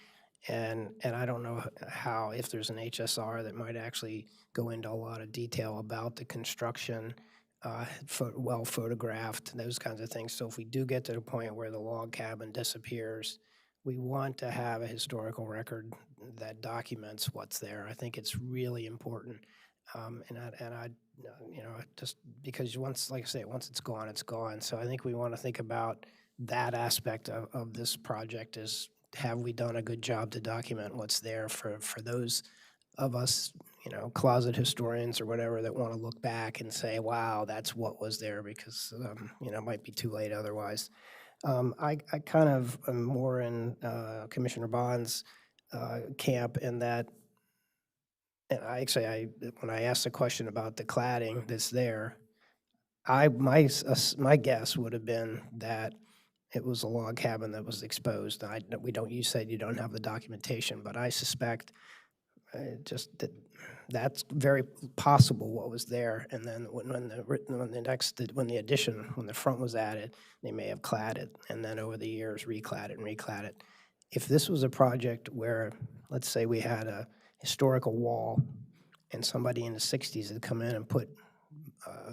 and I don't know how, if there's an HSR that might actually go into a lot of detail about the construction, well photographed, those kinds of things. So if we do get to the point where the log cabin disappears, we want to have a historical record that documents what's there. I think it's really important. You know, just because once, like I say, once it's gone, it's gone. So I think we want to think about that aspect of this project is, have we done a good job to document what's there for those of us, you know, closet historians or whatever that want to look back and say, wow, that's what was there, because, you know, it might be too late otherwise. I kind of am more in Commissioner Bond's camp in that, and when I asked the question about the cladding that's there, my guess would have been that it was a log cabin that was exposed. You said you don't have the documentation, but I suspect That's very possible what was there. And then when the addition, when the front was added, they may have clad it, and then over the years reclad it and reclad it. If this was a project where, let's say we had a historical wall and somebody in the 60s had come in and put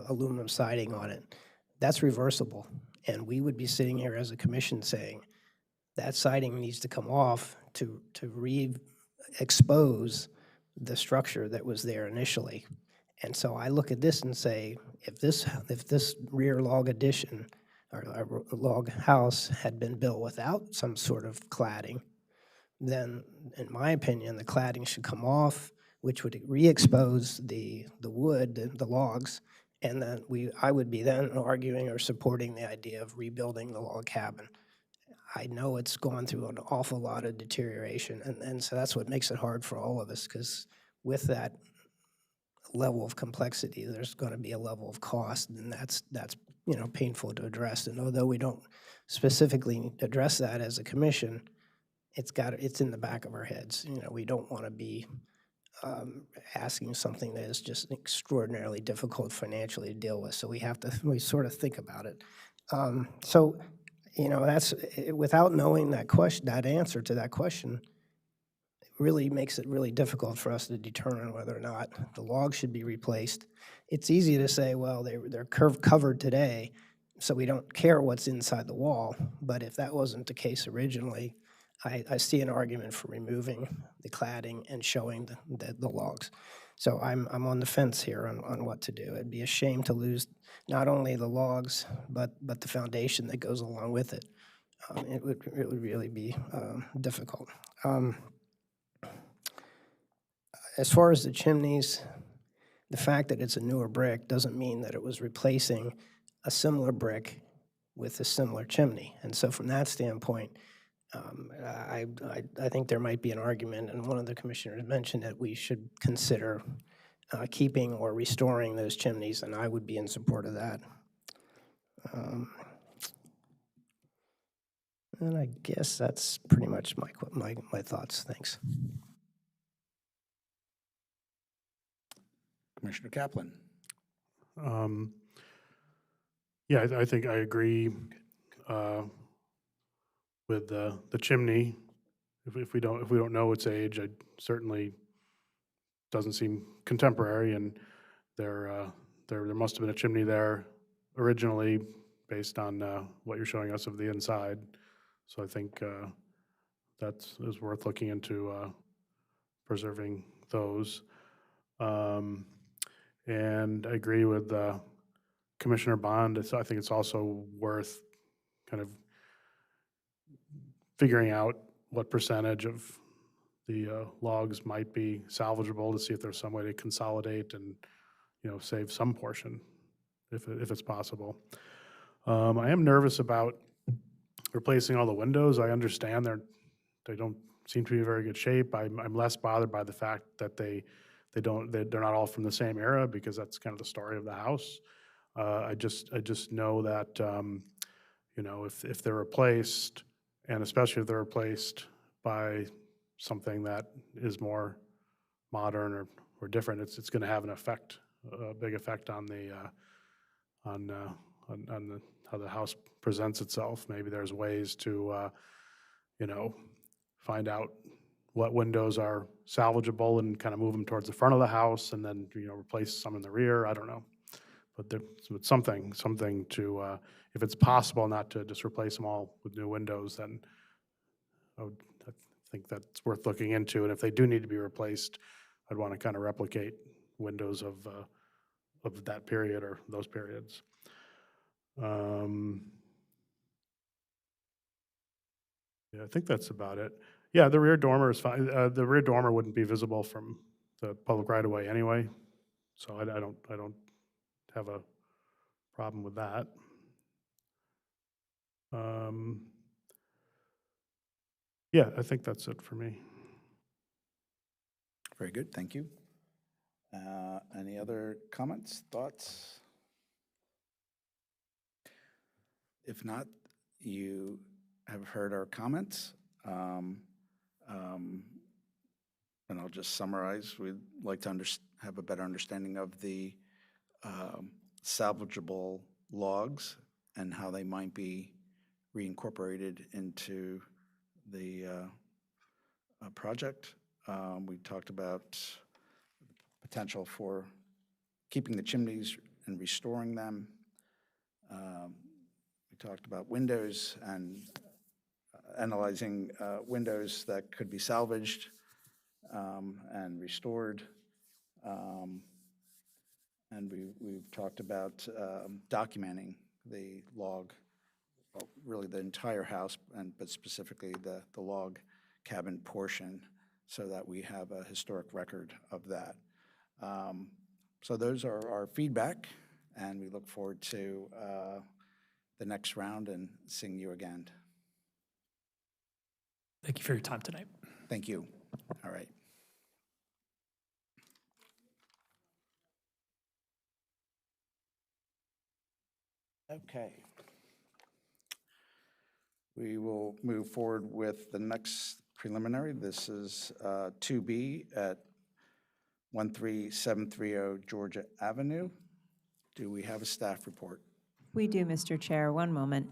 aluminum siding on it, that's reversible. And we would be sitting here as a commission saying, that siding needs to come off to re-expose the structure that was there initially. And so I look at this and say, if this rear log addition or log house had been built without some sort of cladding, then in my opinion, the cladding should come off, which would re-expose the wood, the logs, and then I would be then arguing or supporting the idea of rebuilding the log cabin. I know it's gone through an awful lot of deterioration, and so that's what makes it hard for all of us, because with that level of complexity, there's going to be a level of cost, and that's painful to address. And although we don't specifically address that as a commission, it's in the back of our heads. We don't want to be asking something that is just extraordinarily difficult financially to deal with. So we sort of think about it. That's without knowing that answer to that question, it really makes it really difficult for us to determine whether or not the logs should be replaced. It's easy to say, well, they're covered today, so we don't care what's inside the wall. But if that wasn't the case originally, I see an argument for removing the cladding and showing the logs. So I'm on the fence here on what to do. It'd be a shame to lose not only the logs, but the foundation that goes along with it. It would really be difficult. As far as the chimneys, the fact that it's a newer brick doesn't mean that it was replacing a similar brick with a similar chimney. And so from that standpoint, I think there might be an argument, and one of the commissioners mentioned that we should consider keeping or restoring those chimneys, and I would be in support of that. And I guess that's pretty much my thoughts. Thanks. Commissioner Kaplan. Yeah, I think I agree with the chimney. If we don't know its age, it certainly doesn't seem contemporary, and there must have been a chimney there originally based on what you're showing us of the inside. So I think that is worth looking into preserving those. And I agree with Commissioner Bond. I think it's also worth kind of figuring out what percentage of the logs might be salvageable, to see if there's some way to consolidate and save some portion if it's possible. I am nervous about replacing all the windows. I understand they don't seem to be in very good shape. I'm less bothered by the fact that they're not all from the same era, because that's kind of the story of the house. I just know that if they're replaced, and especially if they're replaced by something that is more modern or different, it's going to have a big effect on how the house presents itself. Maybe there's ways to find out what windows are salvageable and kind of move them towards the front of the house, and then replace some in the rear. I don't know, but it's something to if it's possible not to just replace them all with new windows, then I think that's worth looking into. And if they do need to be replaced, I'd want to kind of replicate windows of that period or those periods. Yeah, I think that's about it. Yeah, the rear dormer is fine. The rear dormer wouldn't be visible from the public right of way anyway, so I don't have a problem with that. Yeah, I think that's it for me. Very good, thank you. Any other comments, thoughts? If not, you have heard our comments. and I'll just summarize, we'd like to have a better understanding of the salvageable logs and how they might be reincorporated into the project. We talked about potential for keeping the chimneys and restoring them. We talked about windows and analyzing windows that could be salvaged and restored. And we've talked about documenting the log, well, really the entire house, but specifically the log cabin portion, so that we have a historic record of that. So those are our feedback, and we look forward to the next round and seeing you again. Thank you for your time tonight. Thank you. All right. Okay. We will move forward with the next preliminary. This is 2B at 13730 Georgia Avenue. Do we have a staff report? We do, Mr. Chair. One moment.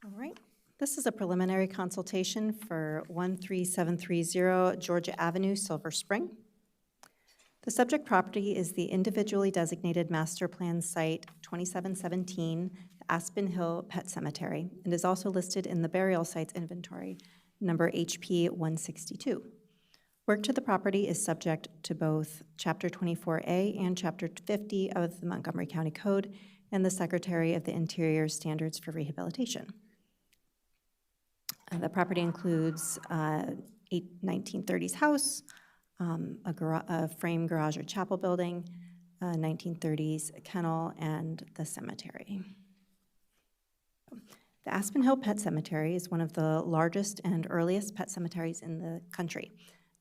All right. This is a preliminary consultation for 13730 Georgia Avenue, Silver Spring. The subject property is the individually designated master plan site 2717, Aspen Hill Pet Cemetery, and is also listed in the burial sites inventory, number HP 162. Work to the property is subject to both Chapter 24A and Chapter 50 of the Montgomery County Code and the Secretary of the Interior Standards for Rehabilitation. The property includes a 1930s house, a frame garage or chapel building, a 1930s kennel, and the cemetery. The Aspen Hill Pet Cemetery is one of the largest and earliest pet cemeteries in the country.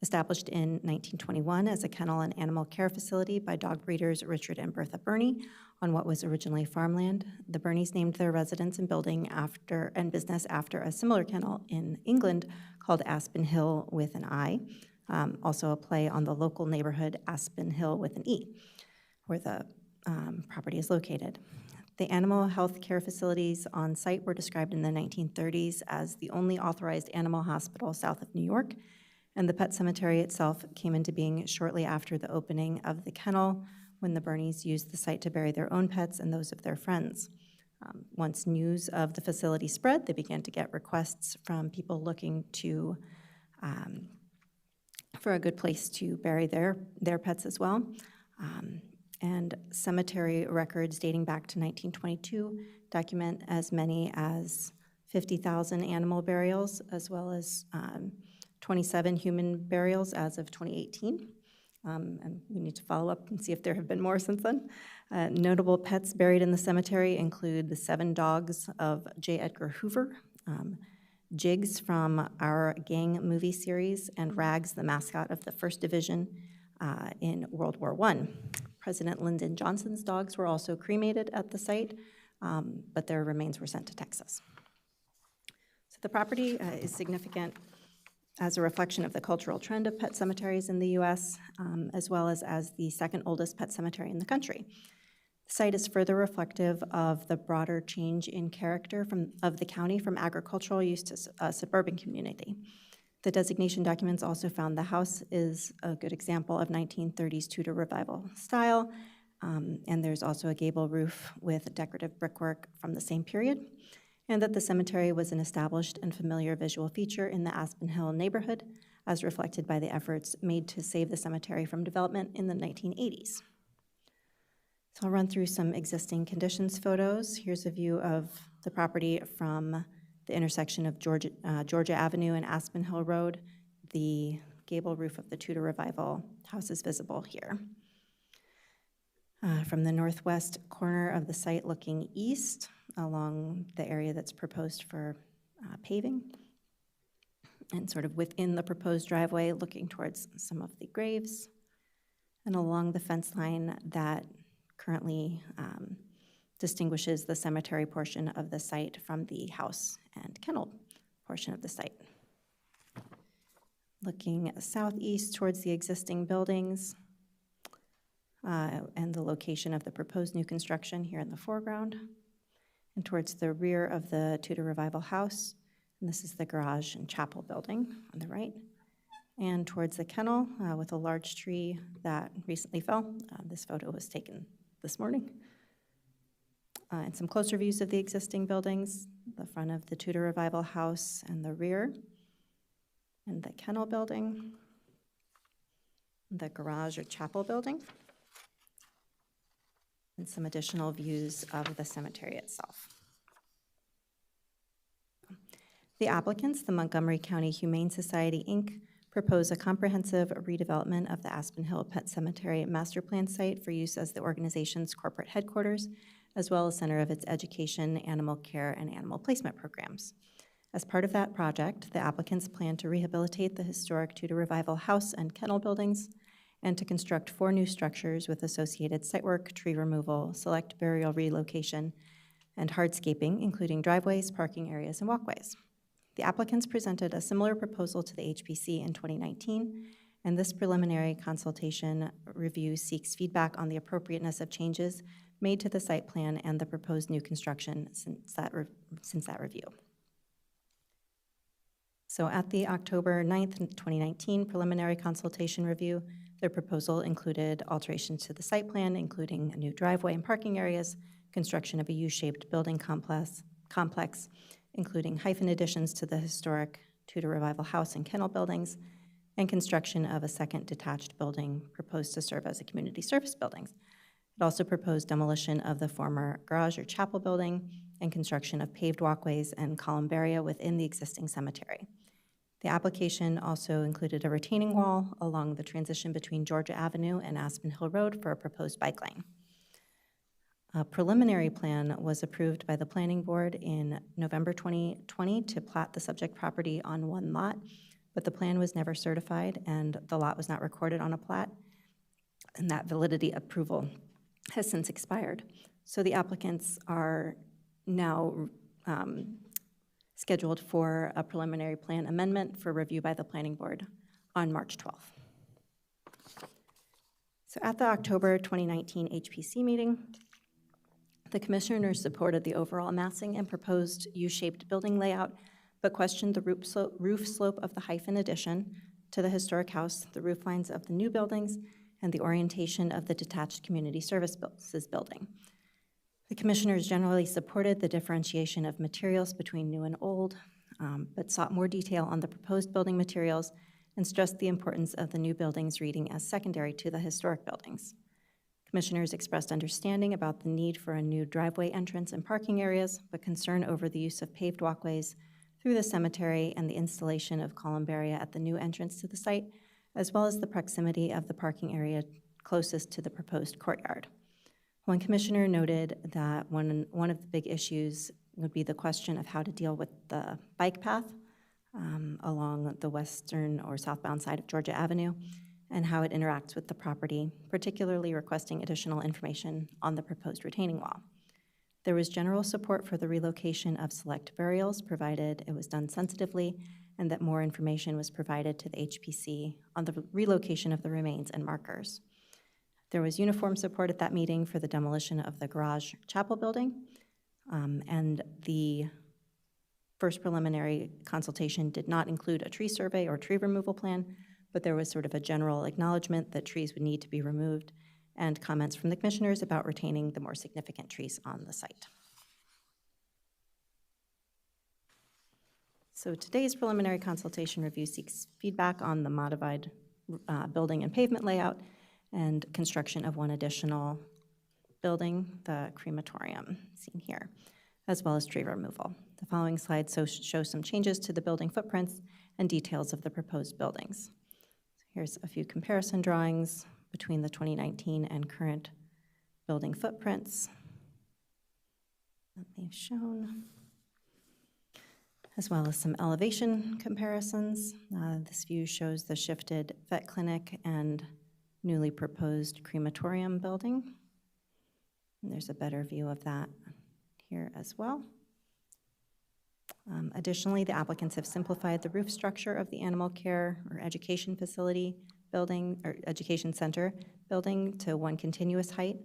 Established in 1921 as a kennel and animal care facility by dog breeders Richard and Bertha Burney on what was originally farmland, the Burneys named their residence and building and business after a similar kennel in England called Aspen Hill with an I, also a play on the local neighborhood Aspen Hill with an E, where the property is located. The animal health care facilities on site were described in the 1930s as the only authorized animal hospital south of New York, and the pet cemetery itself came into being shortly after the opening of the kennel, when the Burneys used the site to bury their own pets and those of their friends. Once news of the facility spread, they began to get requests from people looking to for a good place to bury their pets as well. And cemetery records dating back to 1922 document as many as 50,000 animal burials, as well as 27 human burials as of 2018. And we need to follow up and see if there have been more since then. Notable pets buried in the cemetery include the 7 dogs of J. Edgar Hoover, Jigs from our Gang movie series, and Rags, the mascot of the 1st Division in World War I. President Lyndon Johnson's dogs were also cremated at the site, but their remains were sent to Texas. So the property is significant as a reflection of the cultural trend of pet cemeteries in the U.S., as well as the second oldest pet cemetery in the country. The site is further reflective of the broader change in character of the county from agricultural use to a suburban community. The designation documents also found the house is a good example of 1930s Tudor Revival style, and there's also a gable roof with decorative brickwork from the same period, and that the cemetery was an established and familiar visual feature in the Aspen Hill neighborhood, as reflected by the efforts made to save the cemetery from development in the 1980s. So I'll run through some existing conditions photos. Here's a view of the property from the intersection of Georgia Avenue and Aspen Hill Road. The gable roof of the Tudor Revival house is visible here. From the northwest corner of the site looking east along the area that's proposed for paving, and sort of within the proposed driveway looking towards some of the graves, and along the fence line that currently distinguishes the cemetery portion of the site from the house and kennel portion of the site. Looking southeast towards the existing buildings and the location of the proposed new construction here in the foreground, and towards the rear of the Tudor Revival house, and this is the garage and chapel building on the right, and towards the kennel with a large tree that recently fell. This photo was taken this morning. And some closer views of the existing buildings, the front of the Tudor Revival house and the rear, and the kennel building, the garage or chapel building, and some additional views of the cemetery itself. The applicants, the Montgomery County Humane Society, Inc., propose a comprehensive redevelopment of the Aspen Hill Pet Cemetery master plan site for use as the organization's corporate headquarters, as well as center of its education, animal care, and animal placement programs. As part of that project, the applicants plan to rehabilitate the historic Tudor Revival house and kennel buildings, and to construct 4 new structures with associated site work, tree removal, select burial relocation, and hardscaping, including driveways, parking areas, and walkways. The applicants presented a similar proposal to the HPC in 2019, and this preliminary consultation review seeks feedback on the appropriateness of changes made to the site plan and the proposed new construction since that review. So at the October 9th, 2019 preliminary consultation review, their proposal included alterations to the site plan, including a new driveway and parking areas, construction of a U-shaped building complex, including hyphen additions to the historic Tudor Revival house and kennel buildings, and construction of a second detached building proposed to serve as a community service building. It also proposed demolition of the former garage or chapel building and construction of paved walkways and columbaria within the existing cemetery. The application also included a retaining wall along the transition between Georgia Avenue and Aspen Hill Road for a proposed bike lane. A preliminary plan was approved by the Planning Board in November 2020 to plat the subject property on 1 lot, but the plan was never certified and the lot was not recorded on a plat, and that validity approval has since expired. So the applicants are now scheduled for a preliminary plan amendment for review by the Planning Board on March 12th. So at the October 2019 HPC meeting, the commissioners supported the overall massing and proposed U-shaped building layout, but questioned the roof slope of the hyphen addition to the historic house, the roof lines of the new buildings, and the orientation of the detached community services building. The commissioners generally supported the differentiation of materials between new and old, but sought more detail on the proposed building materials and stressed the importance of the new buildings reading as secondary to the historic buildings. Commissioners expressed understanding about the need for a new driveway entrance and parking areas, but concern over the use of paved walkways through the cemetery and the installation of columbaria at the new entrance to the site, as well as the proximity of the parking area closest to the proposed courtyard. One commissioner noted that one of the big issues would be the question of how to deal with the bike path along the western or southbound side of Georgia Avenue and how it interacts with the property, particularly requesting additional information on the proposed retaining wall. There was general support for the relocation of select burials, provided it was done sensitively, and that more information was provided to the HPC on the relocation of the remains and markers. There was uniform support at that meeting for the demolition of the garage chapel building, and the first preliminary consultation did not include a tree survey or tree removal plan, but there was sort of a general acknowledgement that trees would need to be removed and comments from the commissioners about retaining the more significant trees on the site. So today's preliminary consultation review seeks feedback on the modified building and pavement layout and construction of one additional building, the crematorium seen here. as well as tree removal. The following slides show some changes to the building footprints and details of the proposed buildings. Here's a few comparison drawings between the 2019 and current building footprints that they've shown, as well as some elevation comparisons. This view shows the shifted vet clinic and newly proposed crematorium building. And there's a better view of that here as well. Additionally, the applicants have simplified the roof structure of the animal care or education facility building, or education center building, to one continuous height,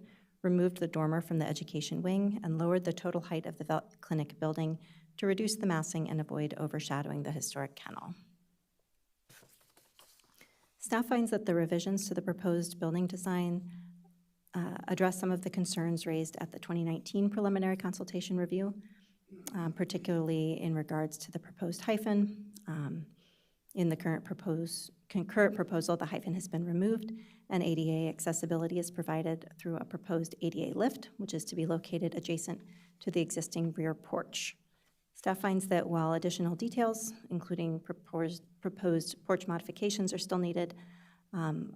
removed the dormer from the education wing, and lowered the total height of the vet clinic building to reduce the massing and avoid overshadowing the historic kennel. Staff finds that the revisions to the proposed building design address some of the concerns raised at the 2019 preliminary consultation review, particularly in regards to the proposed hyphen. In the current proposal, the hyphen has been removed, and ADA accessibility is provided through a proposed ADA lift, which is to be located adjacent to the existing rear porch. Staff finds that while additional details, including proposed porch modifications, are still needed,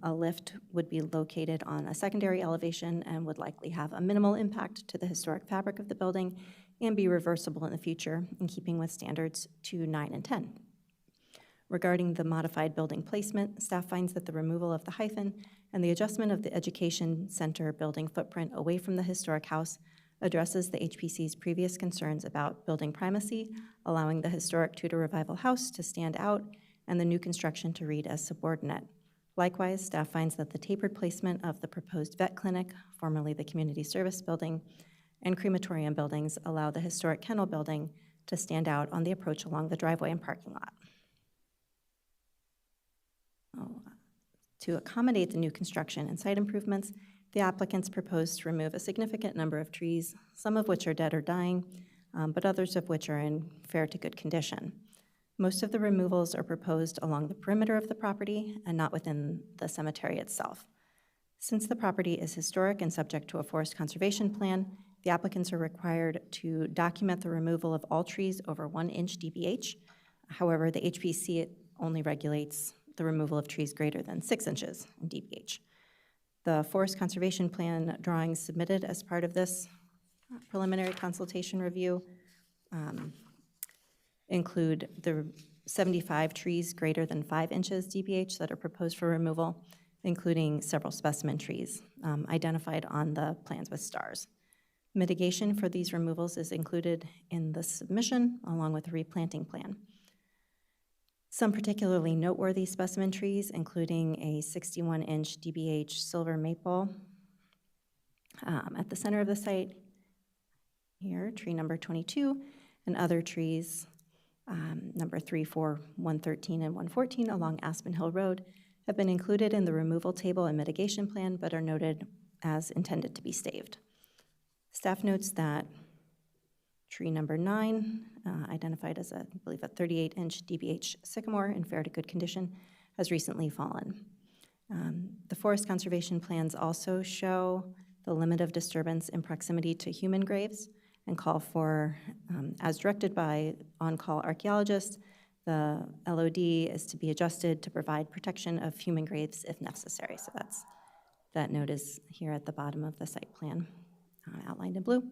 a lift would be located on a secondary elevation and would likely have a minimal impact to the historic fabric of the building and be reversible in the future, in keeping with standards 2, 9, and 10. Regarding the modified building placement, staff finds that the removal of the hyphen and the adjustment of the education center building footprint away from the historic house addresses the HPC's previous concerns about building primacy, allowing the historic Tudor Revival house to stand out and the new construction to read as subordinate. Likewise, staff finds that the tapered placement of the proposed vet clinic, formerly the community service building, and crematorium buildings allow the historic kennel building to stand out on the approach along the driveway and parking lot. To accommodate the new construction and site improvements, the applicants propose to remove a significant number of trees, some of which are dead or dying, but others of which are in fair to good condition. Most of the removals are proposed along the perimeter of the property and not within the cemetery itself. Since the property is historic and subject to a forest conservation plan, the applicants are required to document the removal of all trees over 1 inch DBH. However, the HPC only regulates the removal of trees greater than 6 inches in DBH. The forest conservation plan drawings submitted as part of this preliminary consultation review include the 75 trees greater than 5 inches DBH that are proposed for removal, including several specimen trees identified on the plans with stars. Mitigation for these removals is included in the submission along with a replanting plan. Some particularly noteworthy specimen trees, including a 61-inch DBH silver maple at the center of the site, here, tree number 22, and other trees, number 3, 4, 113, and 114 along Aspen Hill Road, have been included in the removal table and mitigation plan, but are noted as intended to be staved. Staff notes that tree number 9, identified as, I believe, a 38-inch DBH sycamore in fair to good condition, has recently fallen. The forest conservation plans also show the limit of disturbance in proximity to human graves and call for, as directed by on-call archaeologists, the LOD is to be adjusted to provide protection of human graves if necessary. So that note is here at the bottom of the site plan, outlined in blue.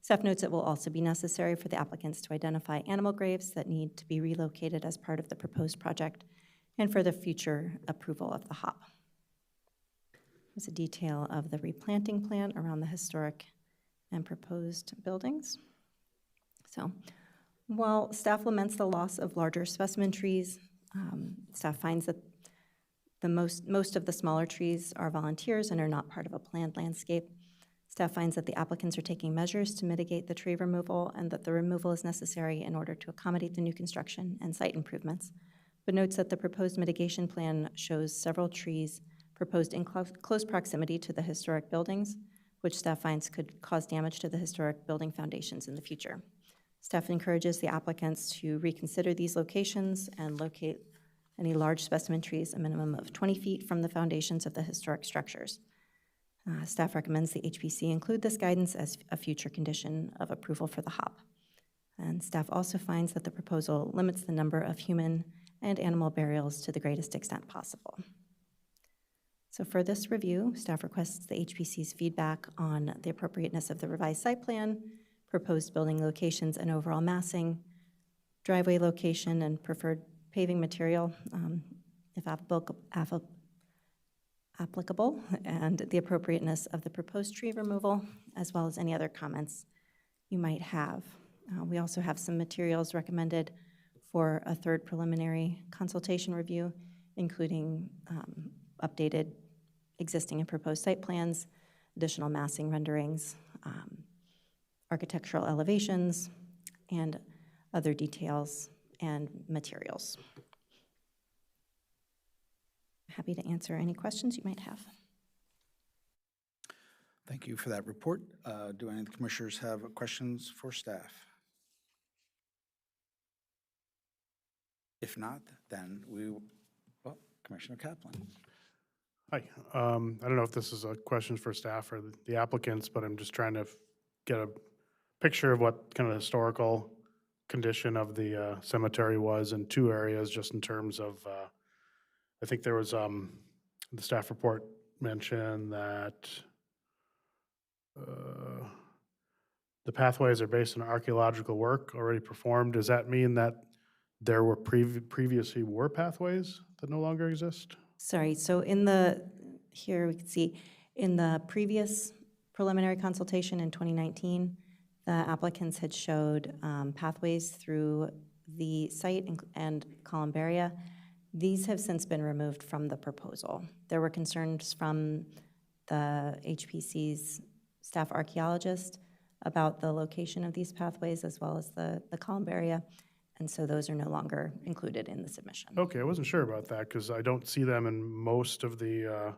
Staff notes it will also be necessary for the applicants to identify animal graves that need to be relocated as part of the proposed project and for the future approval of the HOP. There's a detail of the replanting plan around the historic and proposed buildings. So while staff laments the loss of larger specimen trees, staff finds that most of the smaller trees are volunteers and are not part of a planned landscape. Staff finds that the applicants are taking measures to mitigate the tree removal and that the removal is necessary in order to accommodate the new construction and site improvements, but notes that the proposed mitigation plan shows several trees proposed in close proximity to the historic buildings, which staff finds could cause damage to the historic building foundations in the future. Staff encourages the applicants to reconsider these locations and locate any large specimen trees a minimum of 20 feet from the foundations of the historic structures. Staff recommends the HPC include this guidance as a future condition of approval for the HOP. And staff also finds that the proposal limits the number of human and animal burials to the greatest extent possible. So for this review, staff requests the HPC's feedback on the appropriateness of the revised site plan, proposed building locations and overall massing, driveway location and preferred paving material, if applicable, and the appropriateness of the proposed tree removal, as well as any other comments you might have. We also have some materials recommended for a third preliminary consultation review, including updated existing and proposed site plans, additional massing renderings, architectural elevations, and other details and materials. Happy to answer any questions you might have. Thank you for that report. Do any of the commissioners have questions for staff? If not, then Commissioner Kaplan. Hi. I don't know if this is a question for staff or the applicants, but I'm just trying to get a picture of what kind of historical condition of the cemetery was in two areas, just in terms of, I think there was, the staff report mentioned that the pathways are based on archaeological work already performed. Does that mean that there were previously were pathways that no longer exist? Sorry, so here we can see, in the previous preliminary consultation in 2019, the applicants had showed pathways through the site and columbaria. These have since been removed from the proposal. There were concerns from the HPC's staff archaeologist about the location of these pathways as well as the columbaria, and so those are no longer included in the submission. Okay, I wasn't sure about that because I don't see them in most of the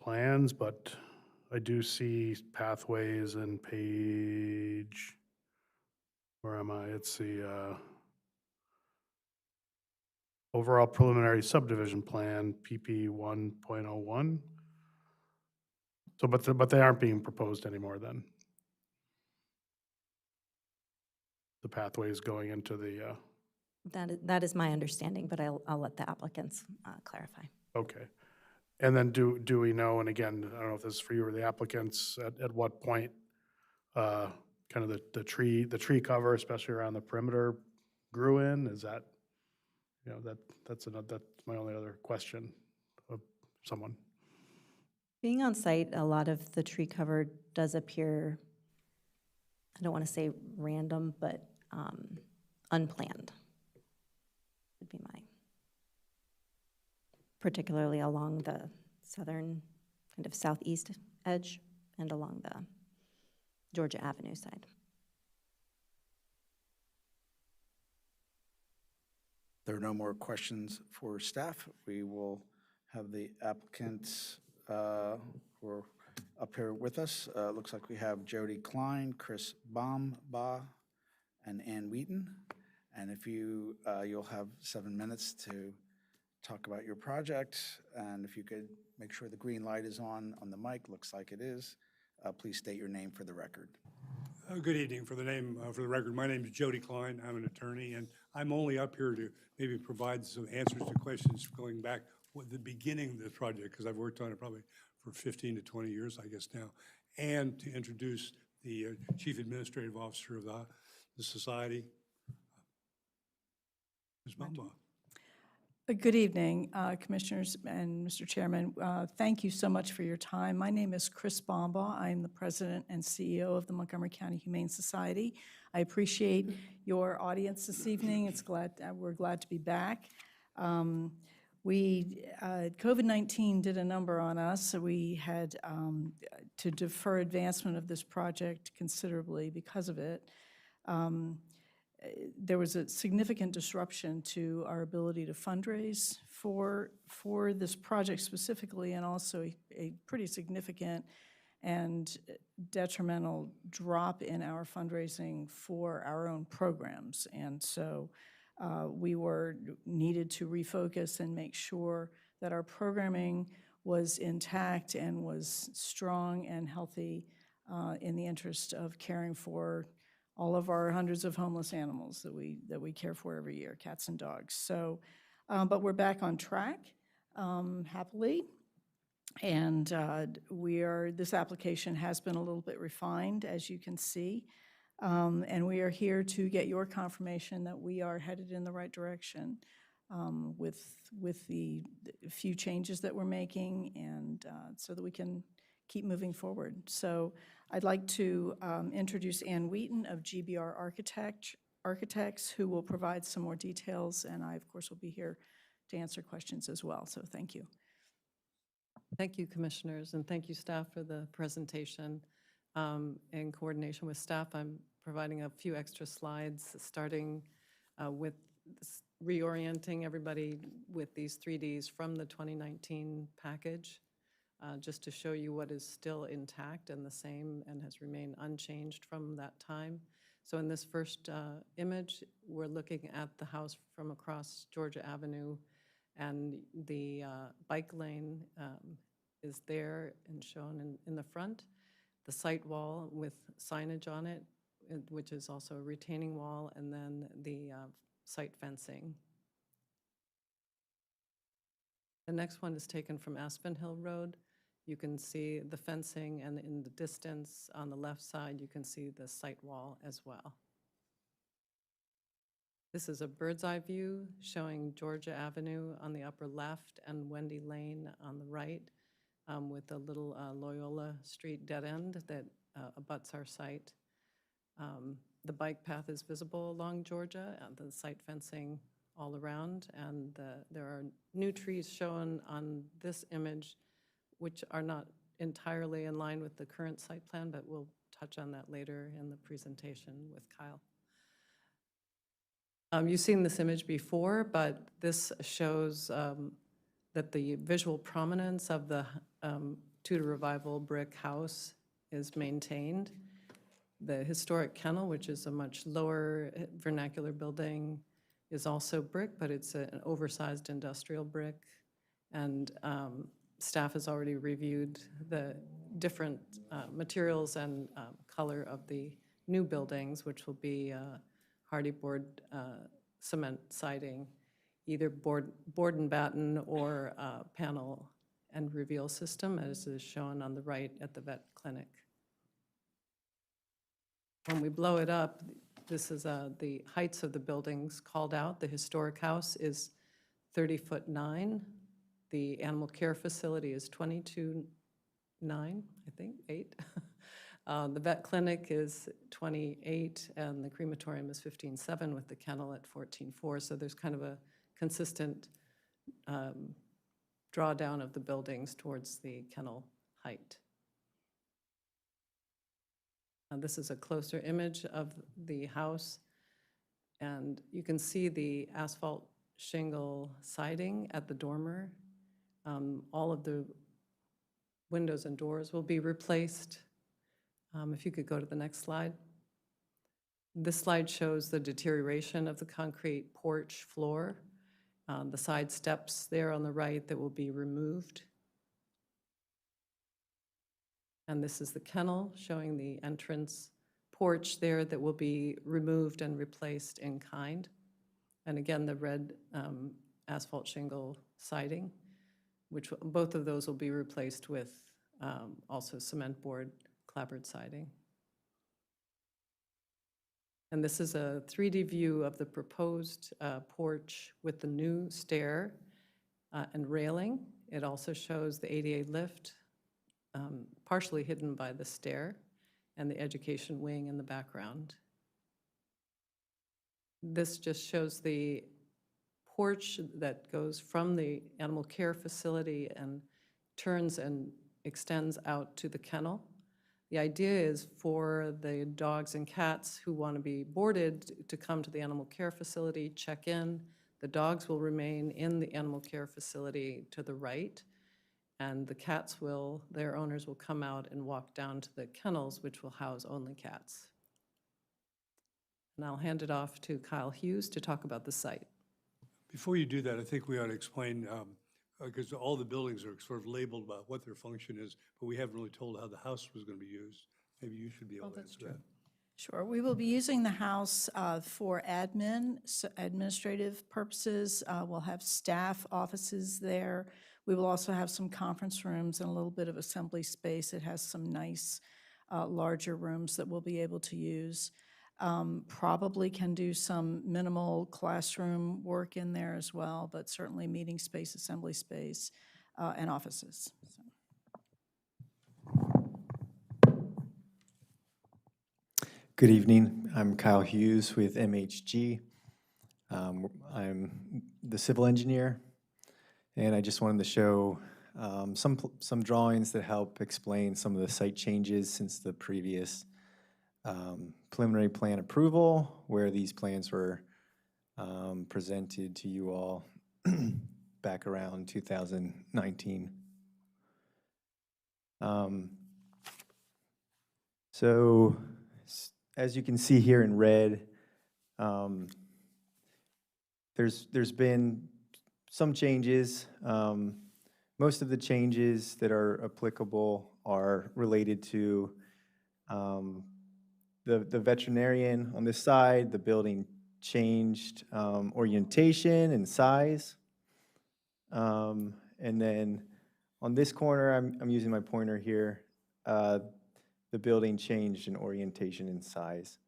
plans, but I do see pathways in page, where am I? It's the overall preliminary subdivision plan, PP 1.01. So, but they aren't being proposed anymore then? The pathways going into the, That is my understanding, but I'll let the applicants clarify. okay. And then do we know, and again, I don't know if this is for you or the applicants, at what point kind of the tree cover, especially around the perimeter, grew in? Is that, that's my only other question of someone. Being on site, a lot of the tree cover does appear, I don't want to say random, but unplanned would be my, particularly along the southern, kind of southeast edge and along the Georgia Avenue side. There are no more questions for staff. We will have the applicants who are up here with us. Looks like we have Jody Klein, Chris Baumbaugh, and Ann Wheaton. And if you'll have 7 minutes to talk about your project, and if you could make sure the green light is on the mic, looks like it is. Please state your name for the record. Good evening. For the record, my name is Jody Klein. I'm an attorney, and I'm only up here to maybe provide some answers to questions going back with the beginning of the project, because I've worked on it probably for 15 to 20 years, I guess now, and to introduce the Chief Administrative Officer of the Society, Ms. Baumbaugh. Good evening, Commissioners and Mr. Chairman. Thank you so much for your time. My name is Chris Baumbaugh. I am the President and CEO of the Montgomery County Humane Society. I appreciate your audience this evening. We're glad to be back. COVID-19 did a number on us, so we had to defer advancement of this project considerably because of it. There was a significant disruption to our ability to fundraise for this project specifically, and also a pretty significant and detrimental drop in our fundraising for our own programs. And so we needed to refocus and make sure that our programming was intact and was strong and healthy in the interest of caring for all of our hundreds of homeless animals that we care for every year, cats and dogs. So, but we're back on track, happily. And this application has been a little bit refined, as you can see. And we are here to get your confirmation that we are headed in the right direction with the few changes that we're making, and so that we can keep moving forward. So I'd like to introduce Ann Wheaton of GBR Architects, who will provide some more details, and I, of course, will be here to answer questions as well. So thank you. Thank you, commissioners, and thank you, staff, for the presentation. In coordination with staff, I'm providing a few extra slides, starting with reorienting everybody with these 3Ds from the 2019 package, just to show you what is still intact and the same and has remained unchanged from that time. So in this first image, we're looking at the house from across Georgia Avenue, and the bike lane is there and shown in the front. The site wall with signage on it, which is also a retaining wall, and then the site fencing. The next one is taken from Aspen Hill Road. You can see the fencing, and in the distance on the left side, you can see the site wall as well. This is a bird's eye view showing Georgia Avenue on the upper left and Wendy Lane on the right, with a little Loyola Street dead end that abuts our site. The bike path is visible along Georgia, and the site fencing all around, and there are new trees shown on this image, which are not entirely in line with the current site plan, but we'll touch on that later in the presentation with Kyle. You've seen this image before, but this shows that the visual prominence of the Tudor Revival brick house is maintained. The historic kennel, which is a much lower vernacular building, is also brick, but it's an oversized industrial brick. And staff has already reviewed the different materials and color of the new buildings, which will be hardy board cement siding, either board and batten or panel and reveal system, as is shown on the right at the vet clinic. When we blow it up, this is the heights of the buildings called out. The historic house is 30'9". The animal care facility is 22'9", I think, 8. The vet clinic is 28, and the crematorium is 15'7", with the kennel at 14'4". So there's kind of a consistent drawdown of the buildings towards the kennel height. This is a closer image of the house, and you can see the asphalt shingle siding at the dormer. All of the windows and doors will be replaced. If you could go to the next slide. This slide shows the deterioration of the concrete porch floor, the side steps there on the right that will be removed. And this is the kennel showing the entrance porch there that will be removed and replaced in kind. And again, the red asphalt shingle siding, which both of those will be replaced with also cement board clapboard siding. And this is a 3D view of the proposed porch with the new stair and railing. It also shows the ADA lift, partially hidden by the stair, and the education wing in the background. This just shows the porch that goes from the animal care facility and turns and extends out to the kennel. The idea is for the dogs and cats who want to be boarded to come to the animal care facility, check in. The dogs will remain in the animal care facility to the right, and the cats will, their owners will come out and walk down to the kennels, which will house only cats. And I'll hand it off to Kyle Hughes to talk about the site. Before you do that, I think we ought to explain, because all the buildings are sort of labeled about what their function is, but we haven't really told how the house was going to be used. Maybe you should be able to answer that. Sure. We will be using the house for administrative purposes. We'll have staff offices there. We will also have some conference rooms and a little bit of assembly space. It has some nice larger rooms that we'll be able to use. Probably can do some minimal classroom work in there as well, but certainly meeting space, assembly space, and offices. So. Good evening. I'm Kyle Hughes with MHG. I'm the civil engineer, and I just wanted to show some drawings that help explain some of the site changes since the previous preliminary plan approval, where these plans were presented to you all back around 2019. So as you can see here in red, there's been some changes. Most of the changes that are applicable are related to the veterinarian on this side. The building changed orientation and size. And then on this corner, I'm using my pointer here, the building changed in orientation and size.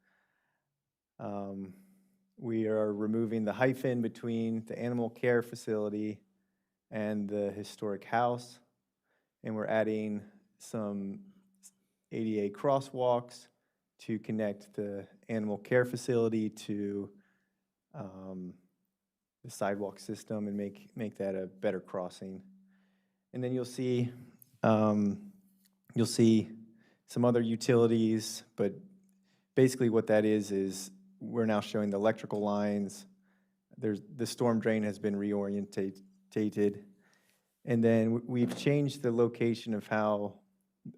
We are removing the hyphen between the animal care facility and the historic house, and we're adding some ADA crosswalks to connect the animal care facility to the sidewalk system and make that a better crossing. And then you'll see some other utilities, but basically what that is we're now showing the electrical lines. The storm drain has been reorientated. And then we've changed the location of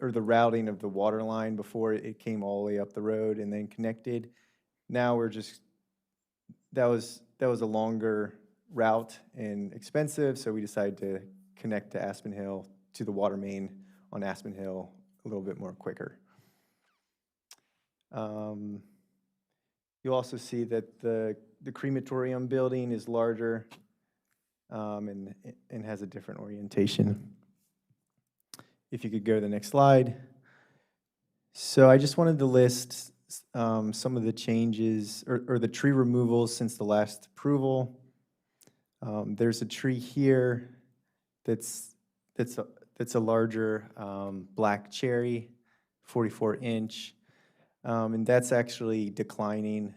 the routing of the water line. Before it came all the way up the road and then connected. Now that was a longer route and expensive, so we decided to connect to Aspen Hill, to the water main on Aspen Hill a little bit more quicker. You'll also see that the crematorium building is larger and has a different orientation. If you could go to the next slide. So I just wanted to list some of the changes or the tree removals since the last approval. There's a tree here that's a larger black cherry, 44-inch, and that's actually declining.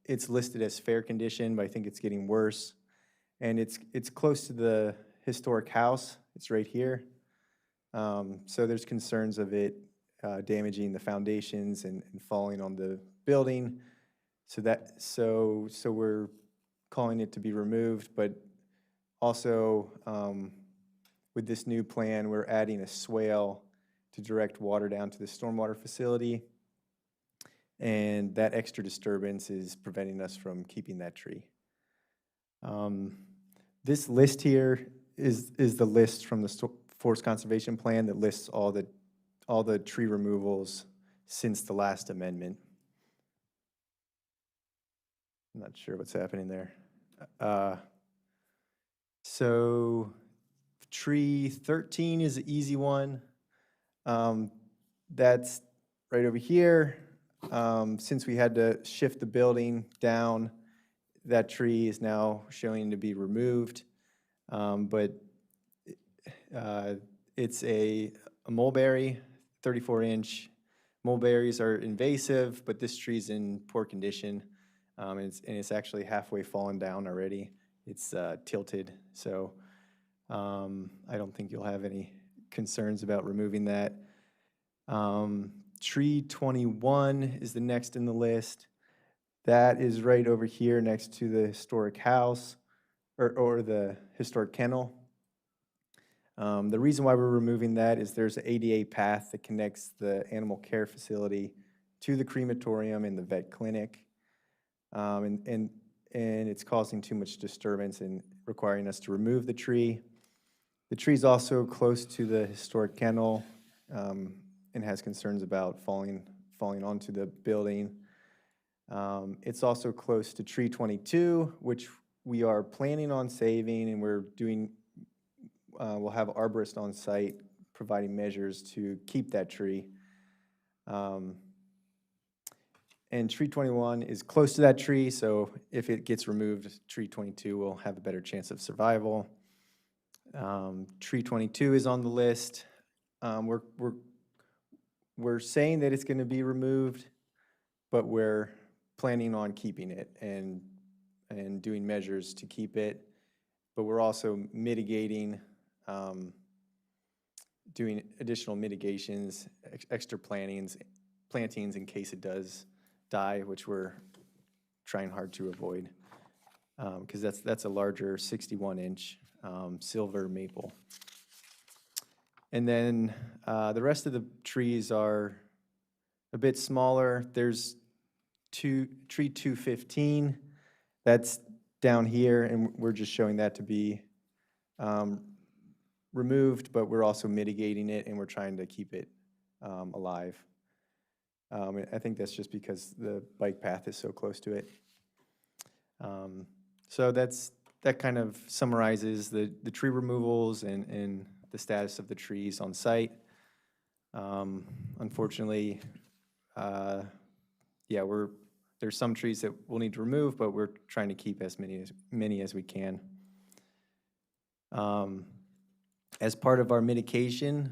It's listed as fair condition, but I think it's getting worse. And it's close to the historic house. It's right here. So there's concerns of it damaging the foundations and falling on the building. So we're calling it to be removed, but also with this new plan, we're adding a swale to direct water down to the stormwater facility. And that extra disturbance is preventing us from keeping that tree. This list here is the list from the Forest Conservation Plan that lists all the tree removals since the last amendment. I'm not sure what's happening there. So tree 13 is an easy one. That's right over here. Since we had to shift the building down, that tree is now showing to be removed. But it's a mulberry, 34-inch. Mulberries are invasive, but this tree's in poor condition. And it's actually halfway fallen down already. It's tilted, so I don't think you'll have any concerns about removing that. Tree 21 is the next in the list. That is right over here next to the historic house, or the historic kennel. The reason why we're removing that is there's an ADA path that connects the animal care facility to the crematorium and the vet clinic. And it's causing too much disturbance and requiring us to remove the tree. The tree is also close to the historic kennel and has concerns about falling falling onto the building. It's also close to tree 22, which we are planning on saving, and we're doing, we'll have arborists on site providing measures to keep that tree. And tree 21 is close to that tree, so if it gets removed, tree 22 will have a better chance of survival. Tree 22 is on the list. We're saying that it's going to be removed, but we're planning on keeping it and doing measures to keep it. But we're also mitigating, doing additional mitigations, extra plantings in case it does die, which we're trying hard to avoid, because that's a larger 61-inch silver maple. And then the rest of the trees are a bit smaller. There's tree 215, that's down here, and we're just showing that to be removed, but we're also mitigating it, and we're trying to keep it alive. I think that's just because the bike path is so close to it. So that kind of summarizes the tree removals and the status of the trees on site. Unfortunately, yeah, there's some trees that we'll need to remove, but we're trying to keep as many as we can. As part of our mitigation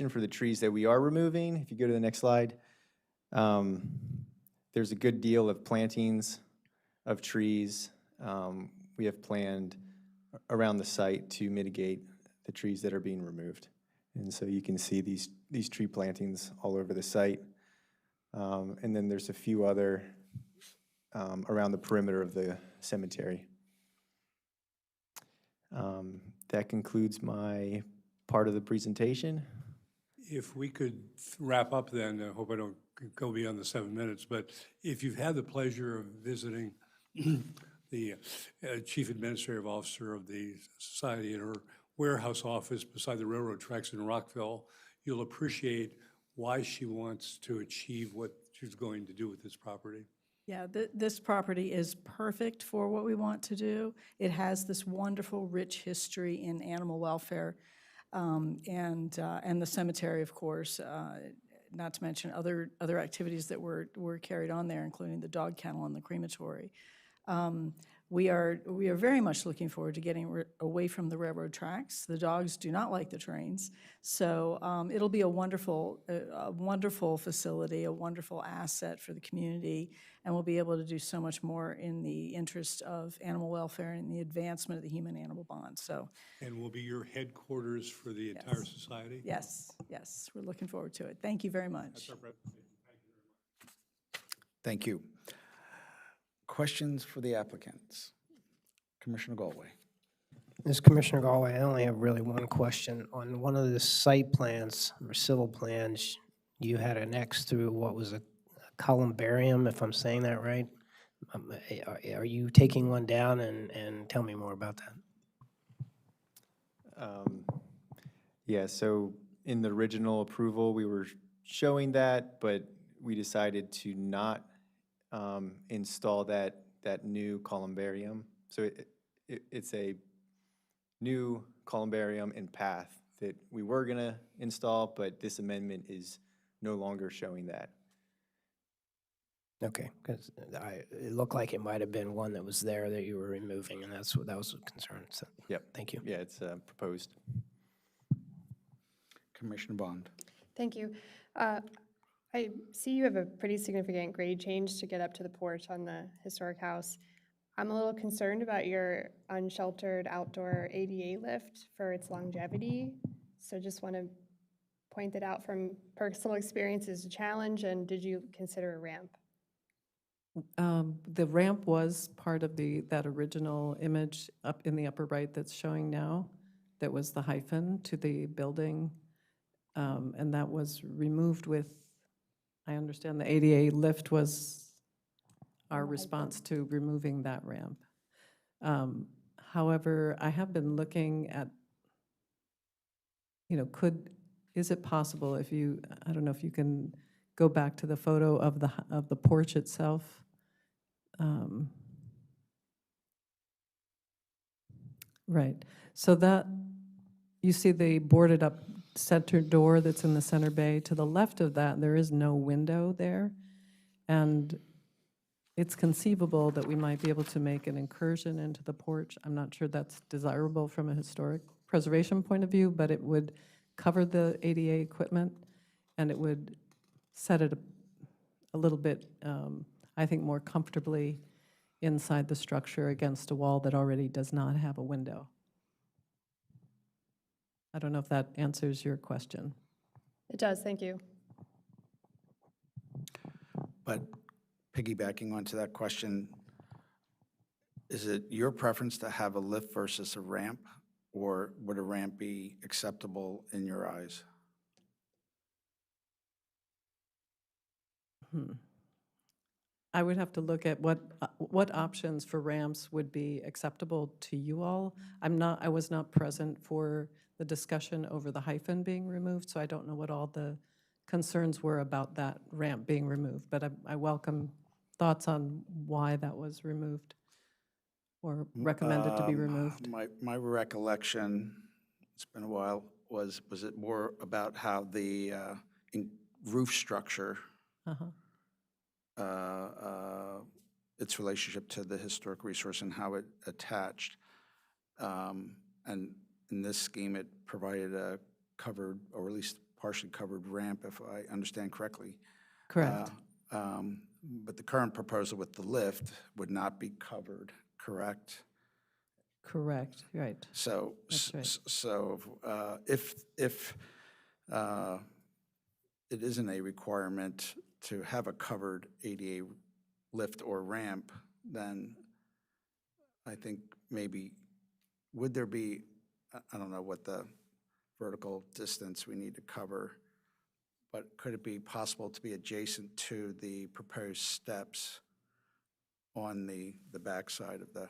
for the trees that we are removing, if you go to the next slide, there's a good deal of plantings of trees we have planned around the site to mitigate the trees that are being removed. And so you can see these tree plantings all over the site. And then there's a few other around the perimeter of the cemetery. That concludes my part of the presentation. If we could wrap up then, I hope I don't go beyond the 7 minutes, but if you've had the pleasure of visiting the Chief Administrative Officer of the Society in her warehouse office beside the railroad tracks in Rockville, you'll appreciate why she wants to achieve what she's going to do with this property. Yeah, this property is perfect for what we want to do. It has this wonderful, rich history in animal welfare, and the cemetery, of course, not to mention other activities that were carried on there, including the dog kennel and the crematory. We are very much looking forward to getting away from the railroad tracks. The dogs do not like the trains, so it'll be a wonderful facility, a wonderful asset for the community, and we'll be able to do so much more in the interest of animal welfare and the advancement of the human-animal bond. So, and will be your headquarters for the entire society? yes, we're looking forward to it. Thank you very much. That's our presentation. Thank you very much. Thank you. Questions for the applicants? Commissioner Galway. This Commissioner Galway, I only have really one question. On one of the site plans, or civil plans, you had an X through what was a columbarium, if I'm saying that right. Are you taking one down, and tell me more about that? Yeah, so in the original approval, we were showing that, but we decided to not install that new columbarium. So it's a new columbarium and path that we were going to install, but this amendment is no longer showing that. Okay, because it looked like it might have been one that was there that you were removing, and that was a concern. So, yep. Thank you. Yeah, it's proposed. Commissioner Bond. Thank you. I see you have a pretty significant grade change to get up to the porch on the historic house. I'm a little concerned about your unsheltered outdoor ADA lift for its longevity. So just want to point that out from personal experience as a challenge, and did you consider a ramp? The ramp was part of that original image up in the upper right that's showing now. That was the hyphen to the building, and that was removed with, I understand the ADA lift was our response to removing that ramp. However, I have been looking at, is it possible I don't know if you can go back to the photo of the porch itself. Right, so that, you see the boarded up center door that's in the center bay. To the left of that, there is no window there. And it's conceivable that we might be able to make an incursion into the porch. I'm not sure that's desirable from a historic preservation point of view, but it would cover the ADA equipment, and it would set it a little bit, I think, more comfortably inside the structure against a wall that already does not have a window. I don't know if that answers your question. It does, thank you. But piggybacking onto that question, is it your preference to have a lift versus a ramp, or would a ramp be acceptable in your eyes? I would have to look at what options for ramps would be acceptable to you all. I was not present for the discussion over the hyphen being removed, so I don't know what all the concerns were about that ramp being removed, but I welcome thoughts on why that was removed or recommended to be removed. My recollection, it's been a while, was it more about how the roof structure, Uh-huh. its relationship to the historic resource and how it attached. And in this scheme, it provided a covered, or at least partially covered ramp, if I understand correctly. Correct. But the current proposal with the lift would not be covered, correct? Correct, right. So, That's right. so if it isn't a requirement to have a covered ADA lift or ramp, then I think maybe, would there be, I don't know what the vertical distance we need to cover, but could it be possible to be adjacent to the proposed steps on the backside of the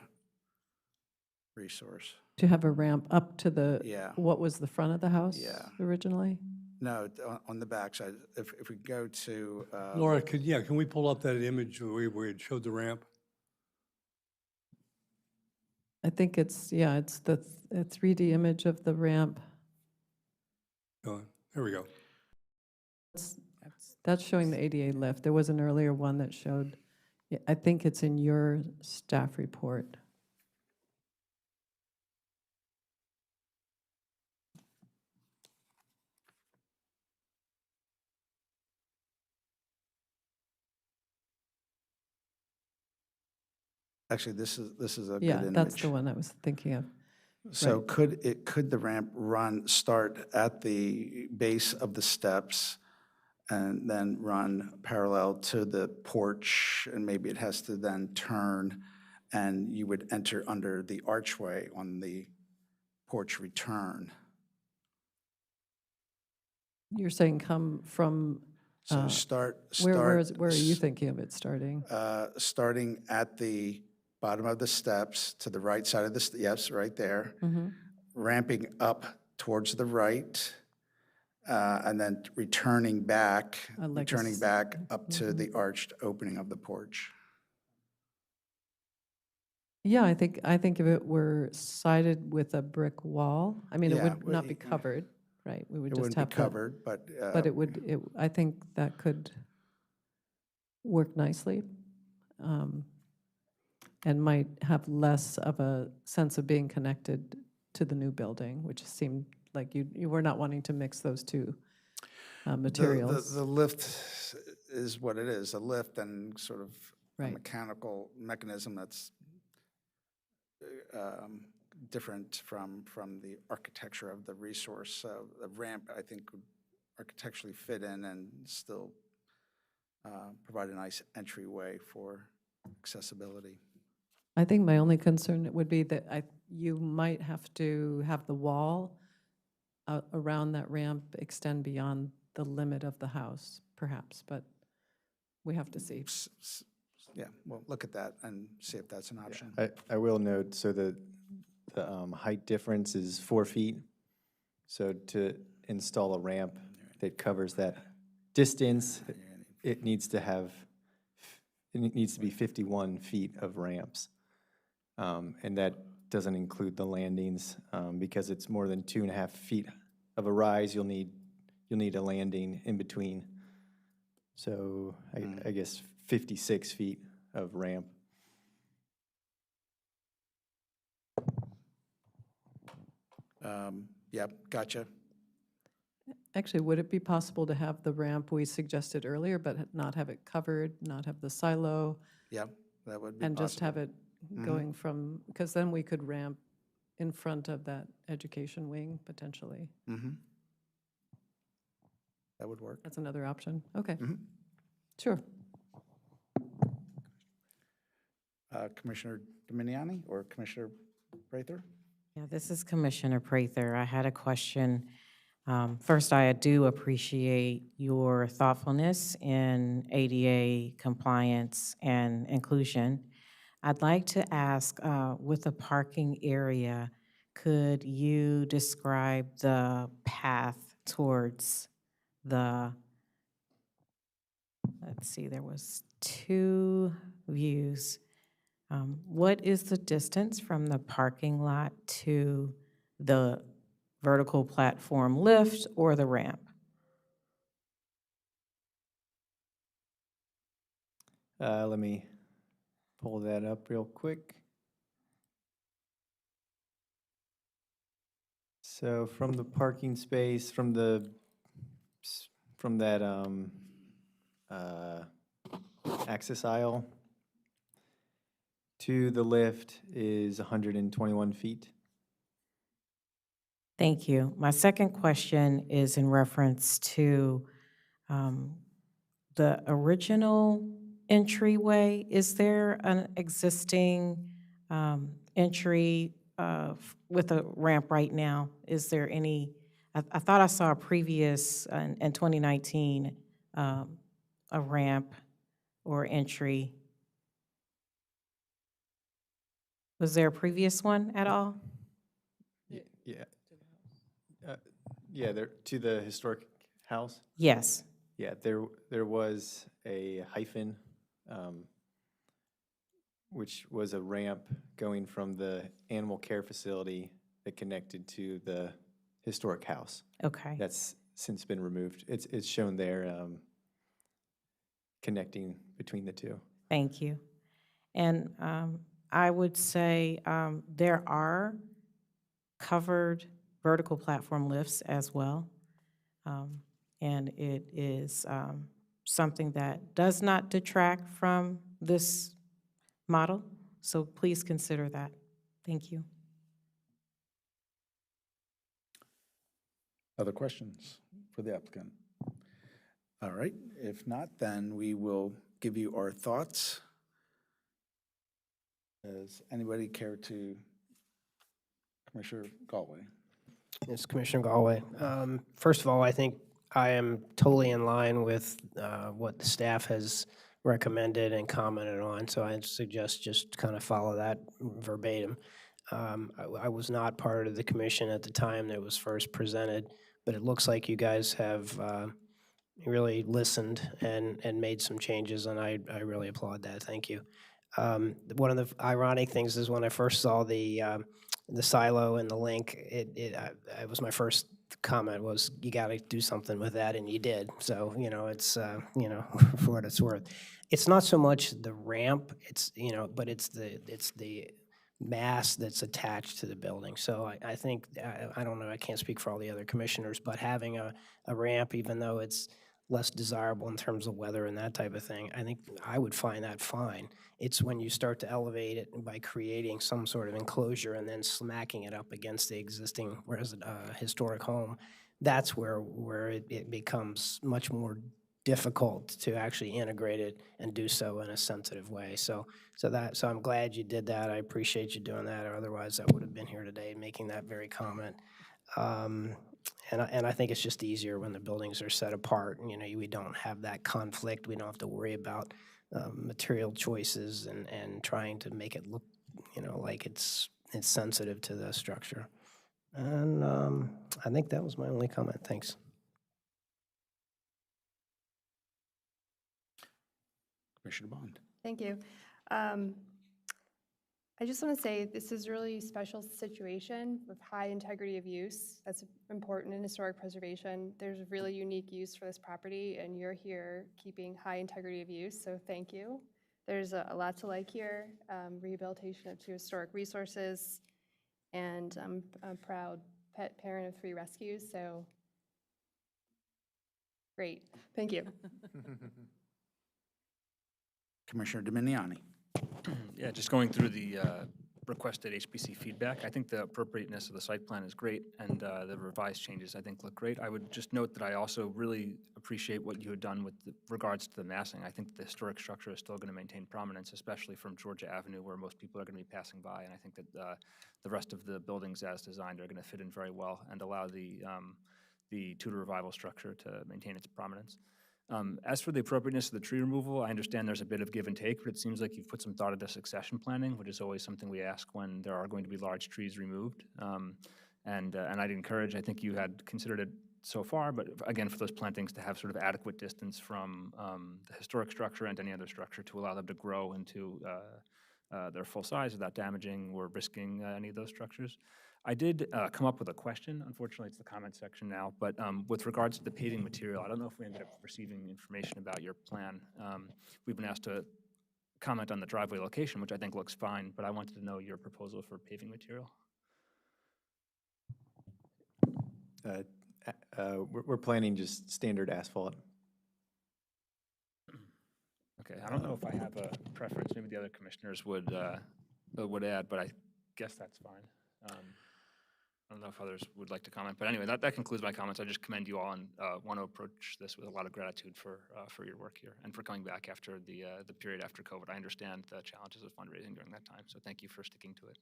resource? To have a ramp up to the, Yeah. what was the front of the house Yeah. originally? No, on the backside. If we go to, Laura, can we pull up that image where it showed the ramp? I think it's the 3D image of the ramp. Go on. There we go. That's showing the ADA lift. There was an earlier one that showed, I think it's in your staff report. actually, this is a good Yeah, image. that's the one I was thinking of. So Right. could the ramp start at the base of the steps and then run parallel to the porch, and maybe it has to then turn, and you would enter under the archway on the porch return? You're saying come from, So where are you thinking of it starting? starting at the bottom of the steps to the right side of the, yes, right there, ramping up towards the right, and then returning back up to the arched opening of the porch. Yeah, I think if it were sided with a brick wall, I mean, it Yeah, would not be covered, right? We would It just wouldn't have be to. covered, but. But I think that could work nicely, and might have less of a sense of being connected to the new building, which seemed like you were not wanting to mix those two materials. The lift is what it is, a lift and sort of a Right. mechanical mechanism that's different from the architecture of the resource. So the ramp, I think, would architecturally fit in and still provide a nice entryway for accessibility. I think my only concern would be that you might have to have the wall around that ramp extend beyond the limit of the house, perhaps, but we have to see. Yeah, well, look at that and see if that's an option. I will note, so the height difference is 4 feet. So to install a ramp that covers that distance, it needs to have, it needs to be 51 feet of ramps. And that doesn't include the landings, because it's more than 2.5 feet of a rise, you'll need a landing in between. So I guess 56 feet of ramp. Yep, gotcha. Actually, would it be possible to have the ramp we suggested earlier, but not have it covered, not have the silo, Yep, that would be and just have possible. it going from, because then we could ramp in front of that education wing, potentially. That would work. That's another option. Okay. Mhm. Sure. Commissioner Dominiani or Commissioner Prather? Yeah, this is Commissioner Prather. I had a question. First, I do appreciate your thoughtfulness in ADA compliance and inclusion. I'd like to ask, with the parking area, could you describe the path towards the, let's see, there was 2 views. What is the distance from the parking lot to the vertical platform lift or the ramp? Let me pull that up real quick. So from the parking space, from that access aisle to the lift is 121 feet. Thank you. My second question is in reference to the original entryway. Is there an existing entry with a ramp right now? Is there any, I thought I saw a previous, in 2019, a ramp or entry. Was there a previous one at all? Yeah. Yeah, there, to the historic house? Yes. Yeah, there was a hyphen, which was a ramp going from the animal care facility that connected to the historic house. Okay. That's since been removed. It's shown there, connecting between the two. Thank you. And I would say there are covered vertical platform lifts as well. And it is something that does not detract from this model. So please consider that. Thank you. Other questions for the applicant? All right, if not, then we will give you our thoughts. Does anybody care to, Commissioner Galway? Yes, Commissioner Galway. First of all, I think I am totally in line with what the staff has recommended and commented on, so I suggest just kind of follow that verbatim. I was not part of the commission at the time that it was first presented, but it looks like you guys have really listened and made some changes, and I really applaud that. Thank you. One of the ironic things is when I first saw the silo and the link, it was my first comment was, you got to do something with that, and you did. So, it's, for what it's worth. It's not so much the ramp, it's, but it's the mass that's attached to the building. So I think, I don't know, I can't speak for all the other commissioners, but having a ramp, even though it's less desirable in terms of weather and that type of thing, I think I would find that fine. It's when you start to elevate it by creating some sort of enclosure and then smacking it up against the existing historic home, that's where it becomes much more difficult to actually integrate it and do so in a sensitive way. So I'm glad you did that. I appreciate you doing that. Otherwise, I would have been here today making that very comment. And I think it's just easier when the buildings are set apart. We don't have that conflict. We don't have to worry about material choices and trying to make it look, like it's sensitive to the structure. And I think that was my only comment. Thanks. Commissioner Bond. Thank you. I just want to say this is a really special situation with high integrity of use. That's important in historic preservation. There's a really unique use for this property, and you're here keeping high integrity of use, so thank you. There's a lot to like here, rehabilitation of 2 historic resources, and I'm a proud pet parent of 3 rescues, so great. Thank you. Commissioner Dominiani. Yeah, just going through the requested HPC feedback, I think the appropriateness of the site plan is great, and the revised changes, I think, look great. I would just note that I also really appreciate what you had done with regards to the massing. I think the historic structure is still going to maintain prominence, especially from Georgia Avenue, where most people are going to be passing by, and I think that the rest of the buildings as designed are going to fit in very well and allow the Tudor Revival structure to maintain its prominence. As for the appropriateness of the tree removal, I understand there's a bit of give and take, but it seems like you've put some thought into succession planning, which is always something we ask when there are going to be large trees removed. And I'd encourage, I think you had considered it so far, but again, for those plantings to have sort of adequate distance from the historic structure and any other structure to allow them to grow into their full size without damaging or risking any of those structures. I did come up with a question. Unfortunately, it's the comment section now, but with regards to the paving material, I don't know if we ended up receiving information about your plan. We've been asked to comment on the driveway location, which I think looks fine, but I wanted to know your proposal for paving material. We're planning just standard asphalt. Okay, I don't know if I have a preference. Maybe the other commissioners would add, but I guess that's fine. I don't know if others would like to comment, but anyway, that concludes my comments. I just commend you all and want to approach this with a lot of gratitude for your work here and for coming back after the period after COVID. I understand the challenges of fundraising during that time, so thank you for sticking to it.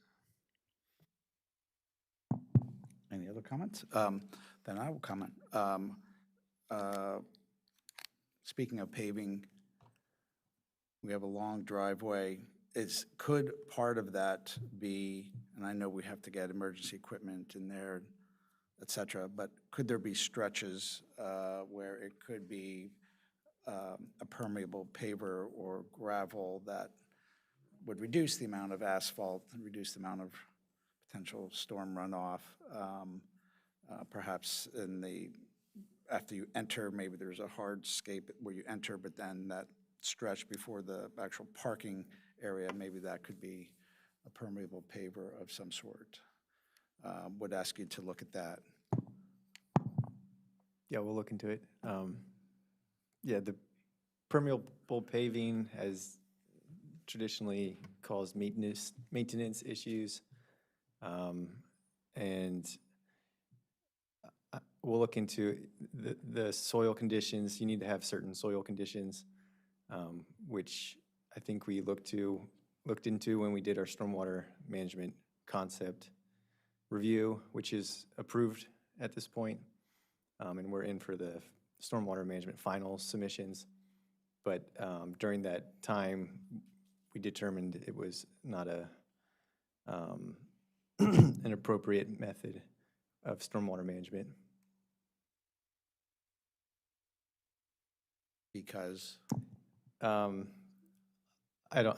Any other comments? Then I will comment. Speaking of paving, we have a long driveway. Could part of that be, and I know we have to get emergency equipment in there, et cetera, but could there be stretches where it could be a permeable paver or gravel that would reduce the amount of asphalt, reduce the amount of potential storm runoff, perhaps after you enter, maybe there's a hardscape where you enter, but then that stretch before the actual parking area, maybe that could be a permeable paver of some sort. Would ask you to look at that. Yeah, we'll look into it. Yeah, the permeable paving has traditionally caused maintenance issues. And we'll look into the soil conditions. You need to have certain soil conditions, which I think we looked into when we did our stormwater management concept review, which is approved at this point. And we're in for the stormwater management final submissions. But during that time, we determined it was not an appropriate method of stormwater management. Because? I'm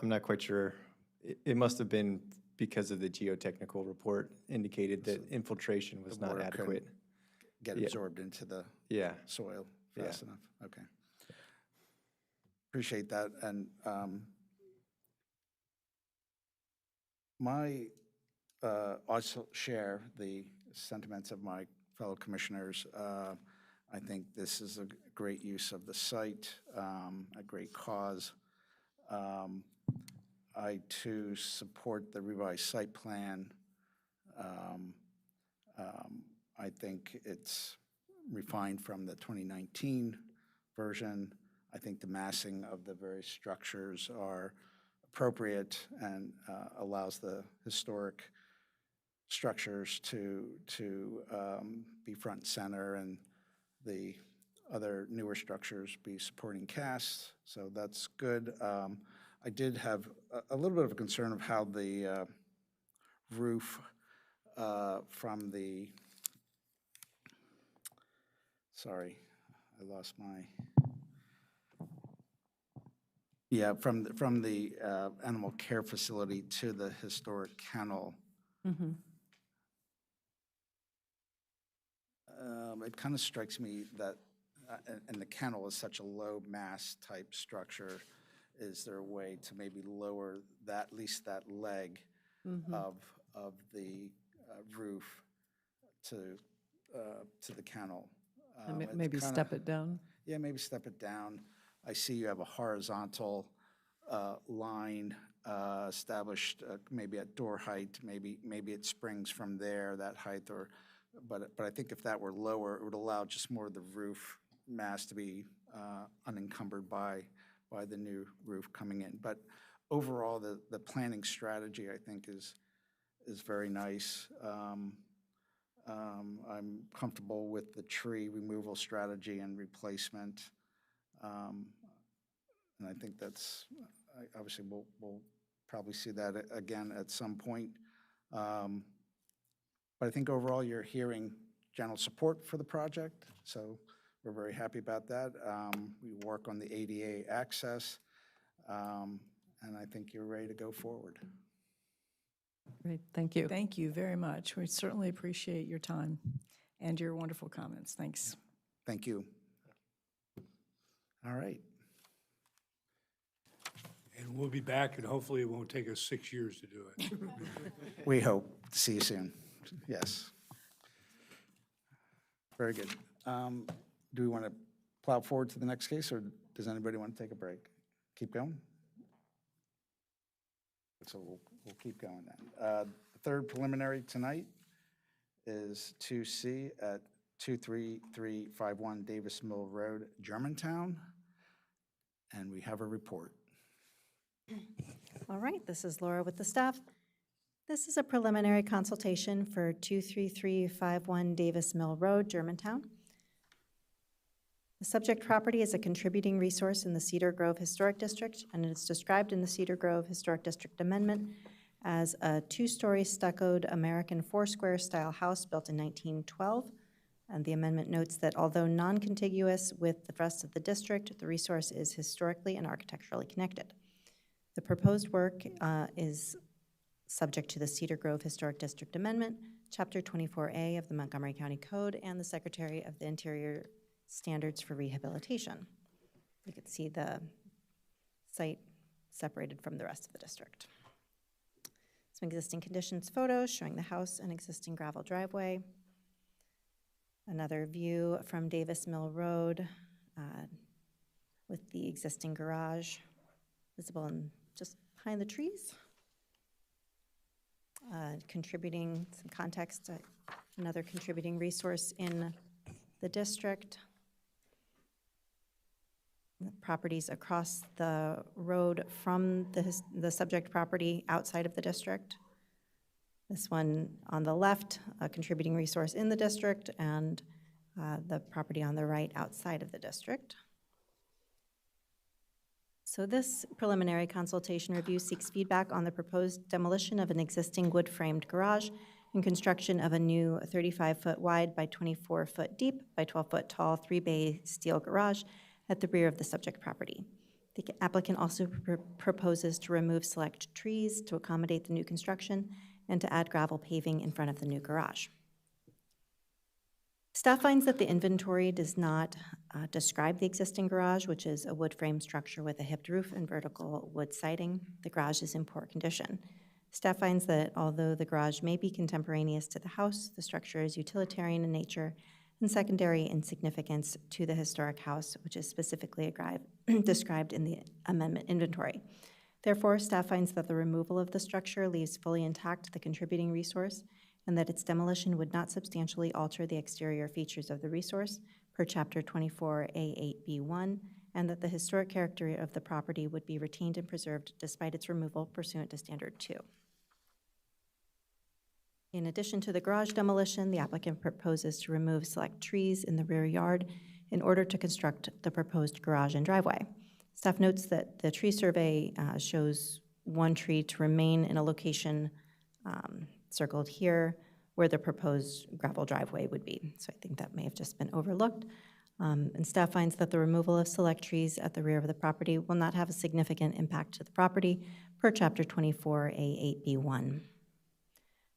not quite sure. It must have been because of the geotechnical report indicated that infiltration was not adequate. Get absorbed into the soil fast enough. Okay. Appreciate that. And also share the sentiments of my fellow commissioners. I think this is a great use of the site, a great cause. I too support the revised site plan. I think it's refined from the 2019 version. I think the massing of the various structures are appropriate and allows the historic structures to be front and center, and the other newer structures be supporting casts. So that's good. I did have a little bit of a concern of how the roof from the, sorry, I lost my, Yeah, from the animal care facility to the historic kennel. It kind of strikes me that, and the kennel is such a low mass type structure, is there a way to maybe lower that, at least that leg of the roof to the kennel? And It's maybe kinda- step it down? Yeah, maybe step it down. I see you have a horizontal line established, maybe at door height, maybe it springs from there, that height, but I think if that were lower, it would allow just more of the roof mass to be unencumbered by the new roof coming in. But overall, the planning strategy, I think, is very nice. I'm comfortable with the tree removal strategy and replacement. And I think that's, obviously, we'll probably see that again at some point. But I think overall, you're hearing general support for the project, so we're very happy about that. We work on the ADA access, and I think you're ready to go forward. Great, thank you. Thank you very much. We certainly appreciate your time and your wonderful comments. Thanks. Thank you. All right. And we'll be back, and hopefully it won't take us 6 years to do it. We hope to see you soon. Yes. Very good. Do we want to plow forward to the next case, or does anybody want to take a break? Keep going? So we'll keep going then. The third preliminary tonight is 2C at 23351 Davis Mill Road, Germantown, and we have a report. All right, this is Laura with the staff. This is a preliminary consultation for 23351 Davis Mill Road, Germantown. The subject property is a contributing resource in the Cedar Grove Historic District, and it's described in the Cedar Grove Historic District Amendment as a two-story stuccoed American four-square style house built in 1912. And the amendment notes that although non-contiguous with the rest of the district, the resource is historically and architecturally connected. The proposed work is subject to the Cedar Grove Historic District Amendment, Chapter 24A of the Montgomery County Code, and the Secretary of the Interior Standards for Rehabilitation. You can see the site separated from the rest of the district. Some existing conditions photos showing the house and existing gravel driveway. Another view from Davis Mill Road with the existing garage visible in just behind the trees. Contributing some context, another contributing resource in the district. The properties across the road from the subject property outside of the district. This one on the left, a contributing resource in the district, and the property on the right outside of the district. So this preliminary consultation review seeks feedback on the proposed demolition of an existing wood-framed garage and construction of a new 35-foot wide by 24-foot deep by 12-foot tall 3-bay steel garage at the rear of the subject property. The applicant also proposes to remove select trees to accommodate the new construction and to add gravel paving in front of the new garage. Staff finds that the inventory does not describe the existing garage, which is a wood frame structure with a hipped roof and vertical wood siding. The garage is in poor condition. Staff finds that although the garage may be contemporaneous to the house, the structure is utilitarian in nature and secondary in significance to the historic house, which is specifically described in the amendment inventory. Therefore, staff finds that the removal of the structure leaves fully intact the contributing resource and that its demolition would not substantially alter the exterior features of the resource per Chapter 24A8B1, and that the historic character of the property would be retained and preserved despite its removal pursuant to Standard 2. In addition to the garage demolition, the applicant proposes to remove select trees in the rear yard in order to construct the proposed garage and driveway. Staff notes that the tree survey shows one tree to remain in a location circled here where the proposed gravel driveway would be. So I think that may have just been overlooked. And staff finds that the removal of select trees at the rear of the property will not have a significant impact to the property per Chapter 24A8B1.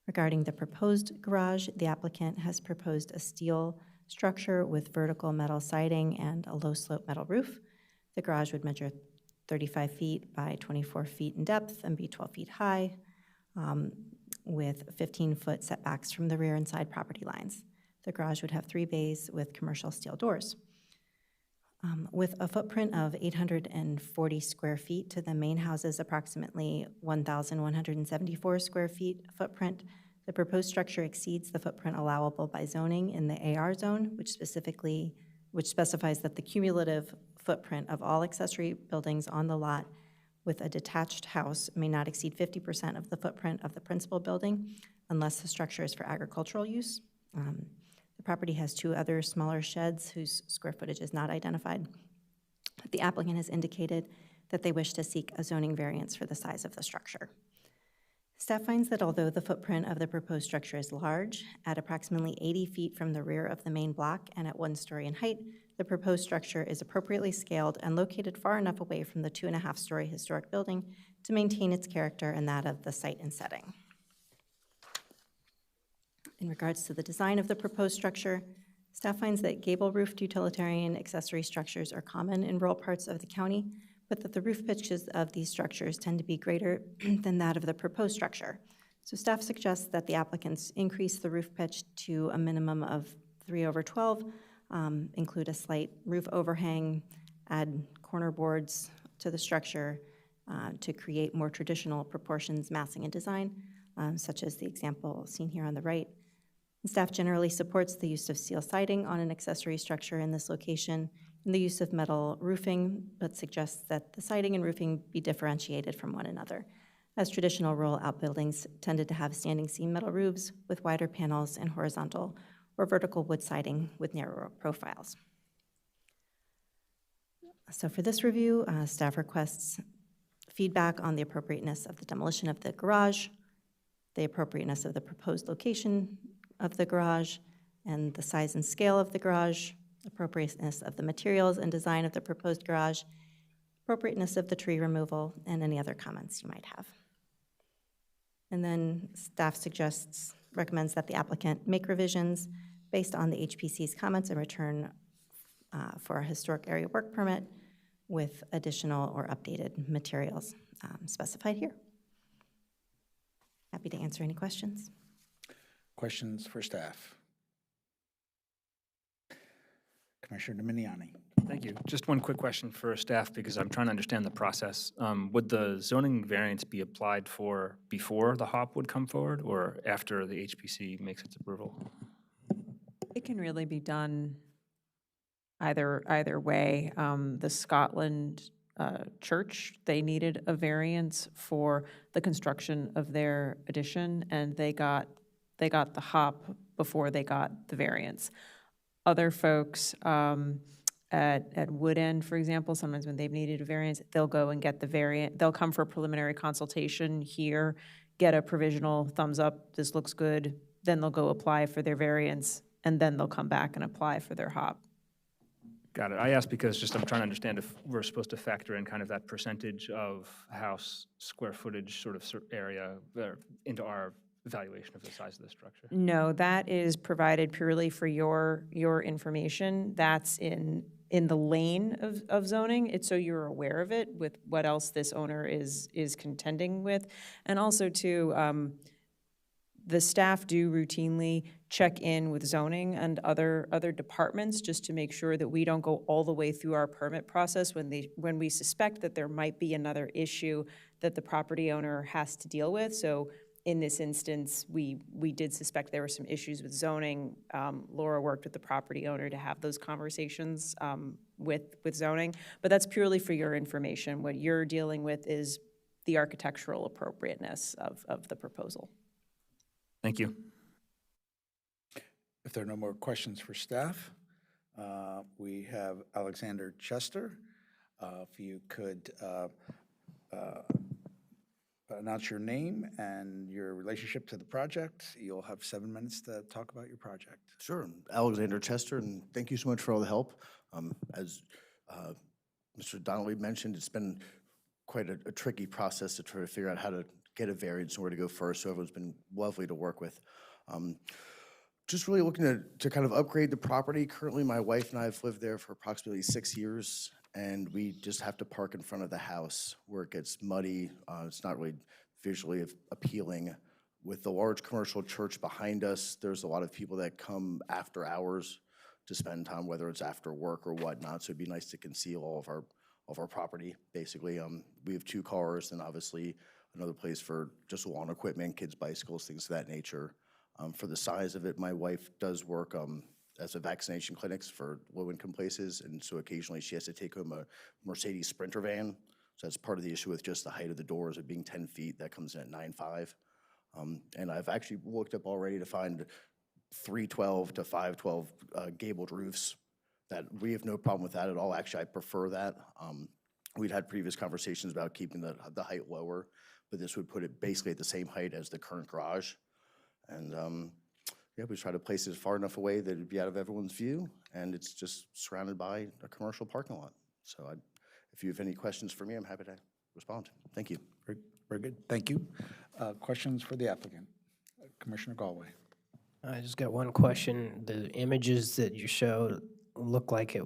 Regarding the proposed garage, the applicant has proposed a steel structure with vertical metal siding and a low-slope metal roof. The garage would measure 35 feet by 24 feet in depth and be 12 feet high, with 15-foot setbacks from the rear and side property lines. The garage would have 3 bays with commercial steel doors. With a footprint of 840 square feet to the main house's approximately 1,174 square feet footprint, the proposed structure exceeds the footprint allowable by zoning in the AR zone, which specifies that the cumulative footprint of all accessory buildings on the lot with a detached house may not exceed 50% of the footprint of the principal building unless the structure is for agricultural use. The property has 2 other smaller sheds whose square footage is not identified. The applicant has indicated that they wish to seek a zoning variance for the size of the structure. Staff finds that although the footprint of the proposed structure is large, at approximately 80 feet from the rear of the main block and at 1 story in height, the proposed structure is appropriately scaled and located far enough away from the 2.5-story historic building to maintain its character and that of the site and setting. In regards to the design of the proposed structure, staff finds that gable-roofed utilitarian accessory structures are common in rural parts of the county, but that the roof pitches of these structures tend to be greater than that of the proposed structure. So staff suggests that the applicants increase the roof pitch to a minimum of 3/12, include a slight roof overhang, add corner boards to the structure to create more traditional proportions, massing, and design, such as the example seen here on the right. Staff generally supports the use of steel siding on an accessory structure in this location and the use of metal roofing, but suggests that the siding and roofing be differentiated from one another, as traditional rural outbuildings tended to have standing seam metal roofs with wider panels and horizontal or vertical wood siding with narrower profiles. So for this review, staff requests feedback on the appropriateness of the demolition of the garage, the appropriateness of the proposed location of the garage, and the size and scale of the garage, appropriateness of the materials and design of the proposed garage, appropriateness of the tree removal, and any other comments you might have. And then staff recommends that the applicant make revisions based on the HPC's comments and return for a historic area work permit with additional or updated materials specified here. Happy to answer any questions. Questions for staff? Commissioner Dominiani. Thank you. Just one quick question for staff because I'm trying to understand the process. Would the zoning variance be applied for before the HOP would come forward or after the HPC makes its approval? It can really be done either way. The Scotland Church, they needed a variance for the construction of their addition, and they got the HOP before they got the variance. Other folks at Wood End, for example, sometimes when they've needed a variance, they'll go and get the variant. They'll come for a preliminary consultation here, get a provisional thumbs up, this looks good, then they'll go apply for their variance, and then they'll come back and apply for their HOP. Got it. I asked because I'm trying to understand if we're supposed to factor in kind of that percentage of house square footage sort of area into our evaluation of the size of the structure. No, that is provided purely for your information. That's in the lane of zoning. It's so you're aware of it with what else this owner is contending with. And also too, the staff do routinely check in with zoning and other departments just to make sure that we don't go all the way through our permit process when we suspect that there might be another issue that the property owner has to deal with. So in this instance, we did suspect there were some issues with zoning. Laura worked with the property owner to have those conversations with zoning, but that's purely for your information. What you're dealing with is the architectural appropriateness of the proposal. Thank you. If there are no more questions for staff, we have Alexander Chester. If you could announce your name and your relationship to the project. You'll have 7 minutes to talk about your project. Sure. Alexander Chester, and thank you so much for all the help. As Mr. Donnelly mentioned, it's been quite a tricky process to try to figure out how to get a variance and where to go first, so everyone's been lovely to work with. Just really looking to kind of upgrade the property. Currently, my wife and I have lived there for approximately 6 years, and we just have to park in front of the house where it gets muddy. It's not really visually appealing. With the large commercial church behind us, there's a lot of people that come after hours to spend time, whether it's after work or whatnot, so it'd be nice to conceal all of our property, basically. We have 2 cars, and obviously another place for just lawn equipment, kids' bicycles, things of that nature. For the size of it, my wife does work as a vaccination clinics for low-income places, and so occasionally she has to take home a Mercedes Sprinter van. So that's part of the issue with just the height of the doors, it being 10 feet, that comes in at 9.5. And I've actually looked up already to find 312 to 512 gabled roofs. That we have no problem with that at all. Actually, I prefer that. We'd had previous conversations about keeping the height lower, but this would put it basically at the same height as the current garage. And yeah, we try to place it far enough away that it'd be out of everyone's view, and it's just surrounded by a commercial parking lot. So if you have any questions for me, I'm happy to respond. Thank you. Very good, thank you. Questions for the applicant? Commissioner Galway. I just got one question. The images that you showed look like it,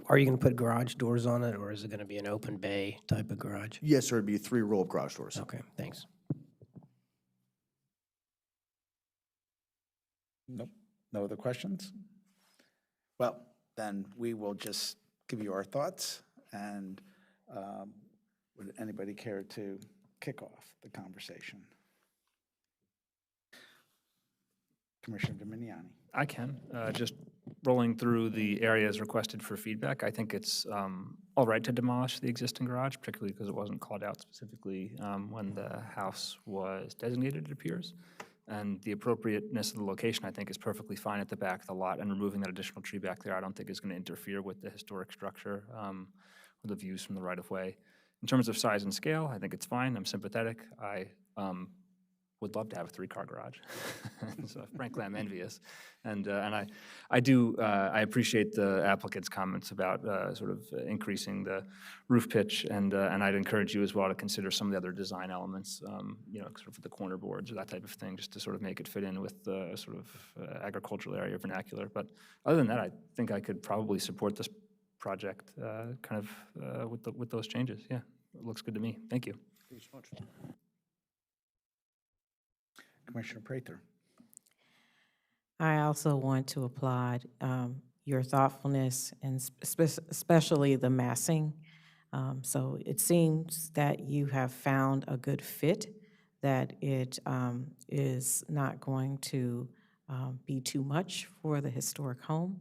are you going to put garage doors on it, or is it going to be an open bay type of garage? Yes, sir, it'd be 3 roll-up garage doors. Okay, thanks. Nope, no other questions? Well, then we will just give you our thoughts, and would anybody care to kick off the conversation? Commissioner Dominiani. I can. Just rolling through the areas requested for feedback, I think it's all right to demolish the existing garage, particularly because it wasn't called out specifically when the house was designated, it appears. And the appropriateness of the location, I think, is perfectly fine at the back of the lot, and removing that additional tree back there, I don't think is going to interfere with the historic structure or the views from the right-of-way. In terms of size and scale, I think it's fine. I'm sympathetic. I would love to have a 3-car garage. So frankly, I'm envious. And I appreciate the applicant's comments about sort of increasing the roof pitch, and I'd encourage you as well to consider some of the other design elements, sort of for the corner boards or that type of thing, just to sort of make it fit in with the sort of agricultural area vernacular. But other than that, I think I could probably support this project kind of with those changes. Yeah, it looks good to me. Thank you. Thank you so much. Commissioner Prather. I also want to applaud your thoughtfulness and especially the massing. So it seems that you have found a good fit, that it is not going to be too much for the historic home,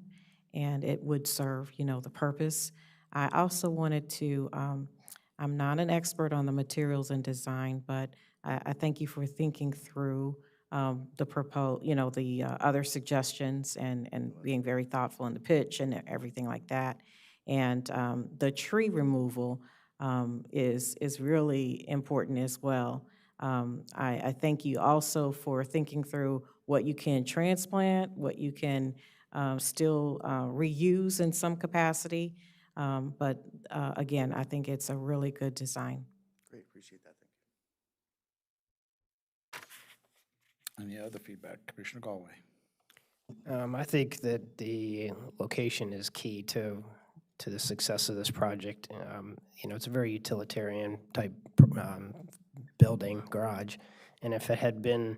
and it would serve, the purpose. I also wanted to, I'm not an expert on the materials and design, but I thank you for thinking through the other suggestions and being very thoughtful in the pitch and everything like that. And the tree removal is really important as well. I thank you also for thinking through what you can transplant, what you can still reuse in some capacity. But again, I think it's a really good design. Great, appreciate that. Thank you. Any other feedback? Commissioner Galway. I think that the location is key to the success of this project. It's a very utilitarian type building, garage, and if it had been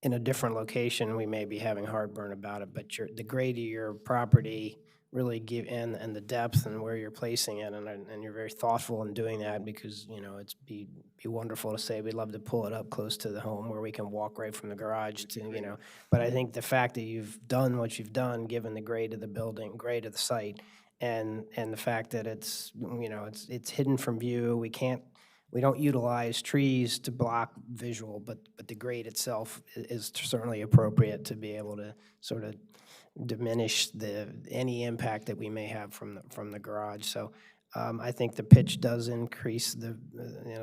in a different location, we may be having heartburn about it, but the grade of your property really and the depth and where you're placing it, and you're very thoughtful in doing that, because it's be wonderful to say we'd love to pull it up close to the home where we can walk right from the garage to, but I think the fact that you've done what you've done, given the grade of the building, grade of the site, and the fact that it's hidden from view, we don't utilize trees to block visual, but the grade itself is certainly appropriate to be able to sort of diminish any impact that we may have from the garage. So I think the pitch does increase the,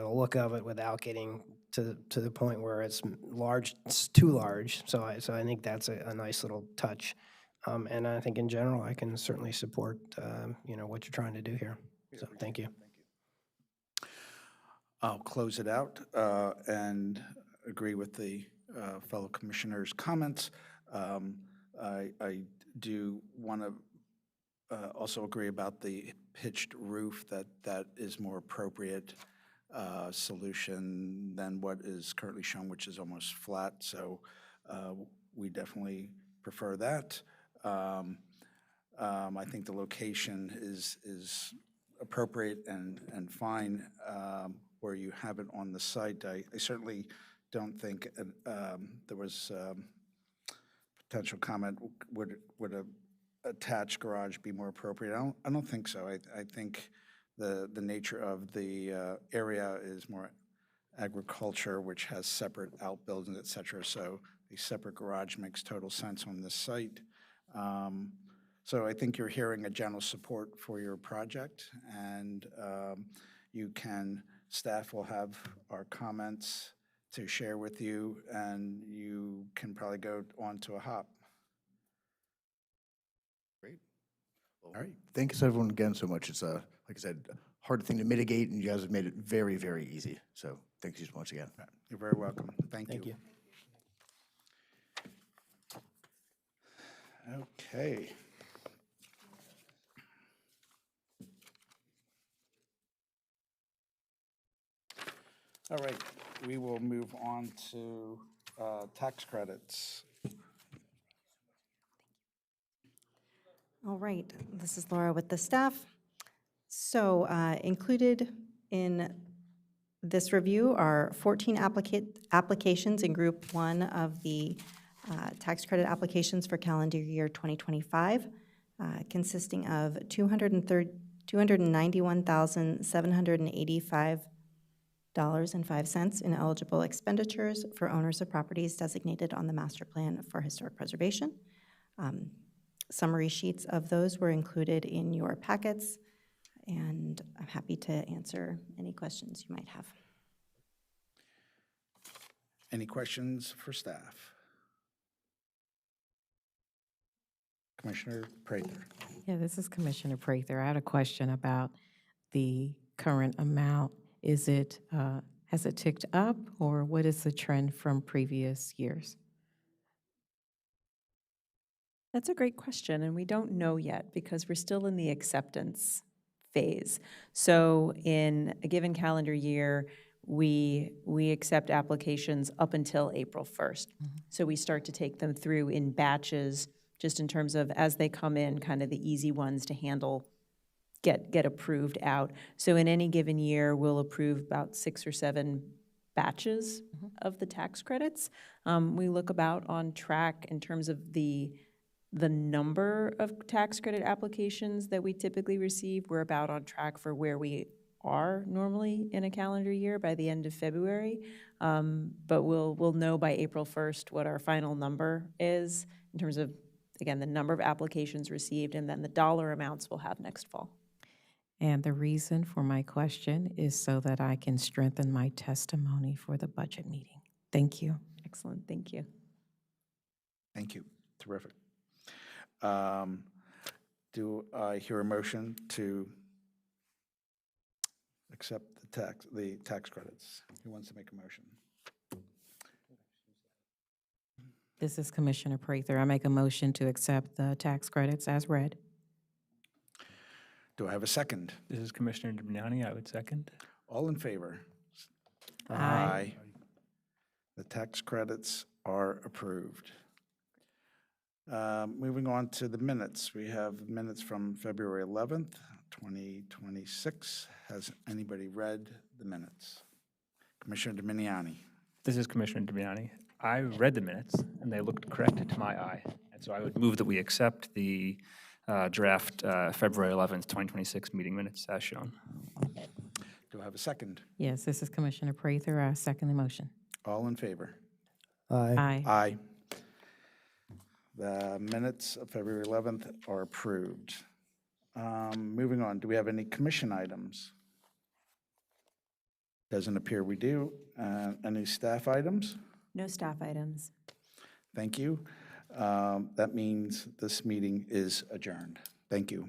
look of it without getting to the point where it's large, it's too large. So I think that's a nice little touch. And I think in general, I can certainly support, what you're trying to do here. So thank you. I'll close it out and agree with the fellow commissioners' comments. I do want to also agree about the pitched roof, that is more appropriate solution than what is currently shown, which is almost flat. So we definitely prefer that. I think the location is appropriate and fine where you have it on the site. I certainly don't think there was potential comment, would a attached garage be more appropriate? I don't think so. I think the nature of the area is more agriculture, which has separate outbuildings, et cetera. So a separate garage makes total sense on this site. So I think you're hearing a general support for your project, and staff will have our comments to share with you, and you can probably go on to a hop. Great. All right. Thanks everyone again so much. It's like I said, a hard thing to mitigate, and you guys have made it very, very easy. So thank you so much again. You're very welcome. Thank you. Thank you. Okay. All right, we will move on to tax credits. All right, this is Laura with the staff. So included in this review are 14 applications in Group 1 of the tax credit applications for calendar year 2025, consisting of $291,785.05 in eligible expenditures for owners of properties designated on the master plan for historic preservation. Summary sheets of those were included in your packets, and I'm happy to answer any questions you might have. Any questions for staff? Commissioner Prather. Yeah, this is Commissioner Prather. I had a question about the current amount. Is it, has it ticked up, or what is the trend from previous years? That's a great question, and we don't know yet because we're still in the acceptance phase. So in a given calendar year, we accept applications up until April 1st. So we start to take them through in batches, just in terms of as they come in, kind of the easy ones to handle, get approved out. So in any given year, we'll approve about 6 or 7 batches of the tax credits. We look about on track in terms of the number of tax credit applications that we typically receive. We're about on track for where we are normally in a calendar year by the end of February. But we'll know by April 1st what our final number is in terms of, again, the number of applications received, and then the dollar amounts we'll have next fall. And the reason for my question is so that I can strengthen my testimony for the budget meeting. Thank you. Excellent, thank you. Thank you. Terrific. Do I hear a motion to accept the tax credits? Who wants to make a motion? This is Commissioner Prather. I make a motion to accept the tax credits as read. Do I have a second? This is Commissioner Damiani. I would second. All in favor? Aye. The tax credits are approved. Moving on to the minutes. We have minutes from February 11th, 2026. Has anybody read the minutes? Commissioner Dominiani. This is Commissioner Damiani. I read the minutes, and they looked correct to my eye. And so I would move that we accept the draft February 11th, 2026 meeting minutes as shown. Do I have a second? Yes, this is Commissioner Prather. I second the motion. All in favor? Aye. Aye. Aye. The minutes of February 11th are approved. Moving on, do we have any commission items? Doesn't appear we do. Any staff items? No staff items. Thank you. That means this meeting is adjourned. Thank you.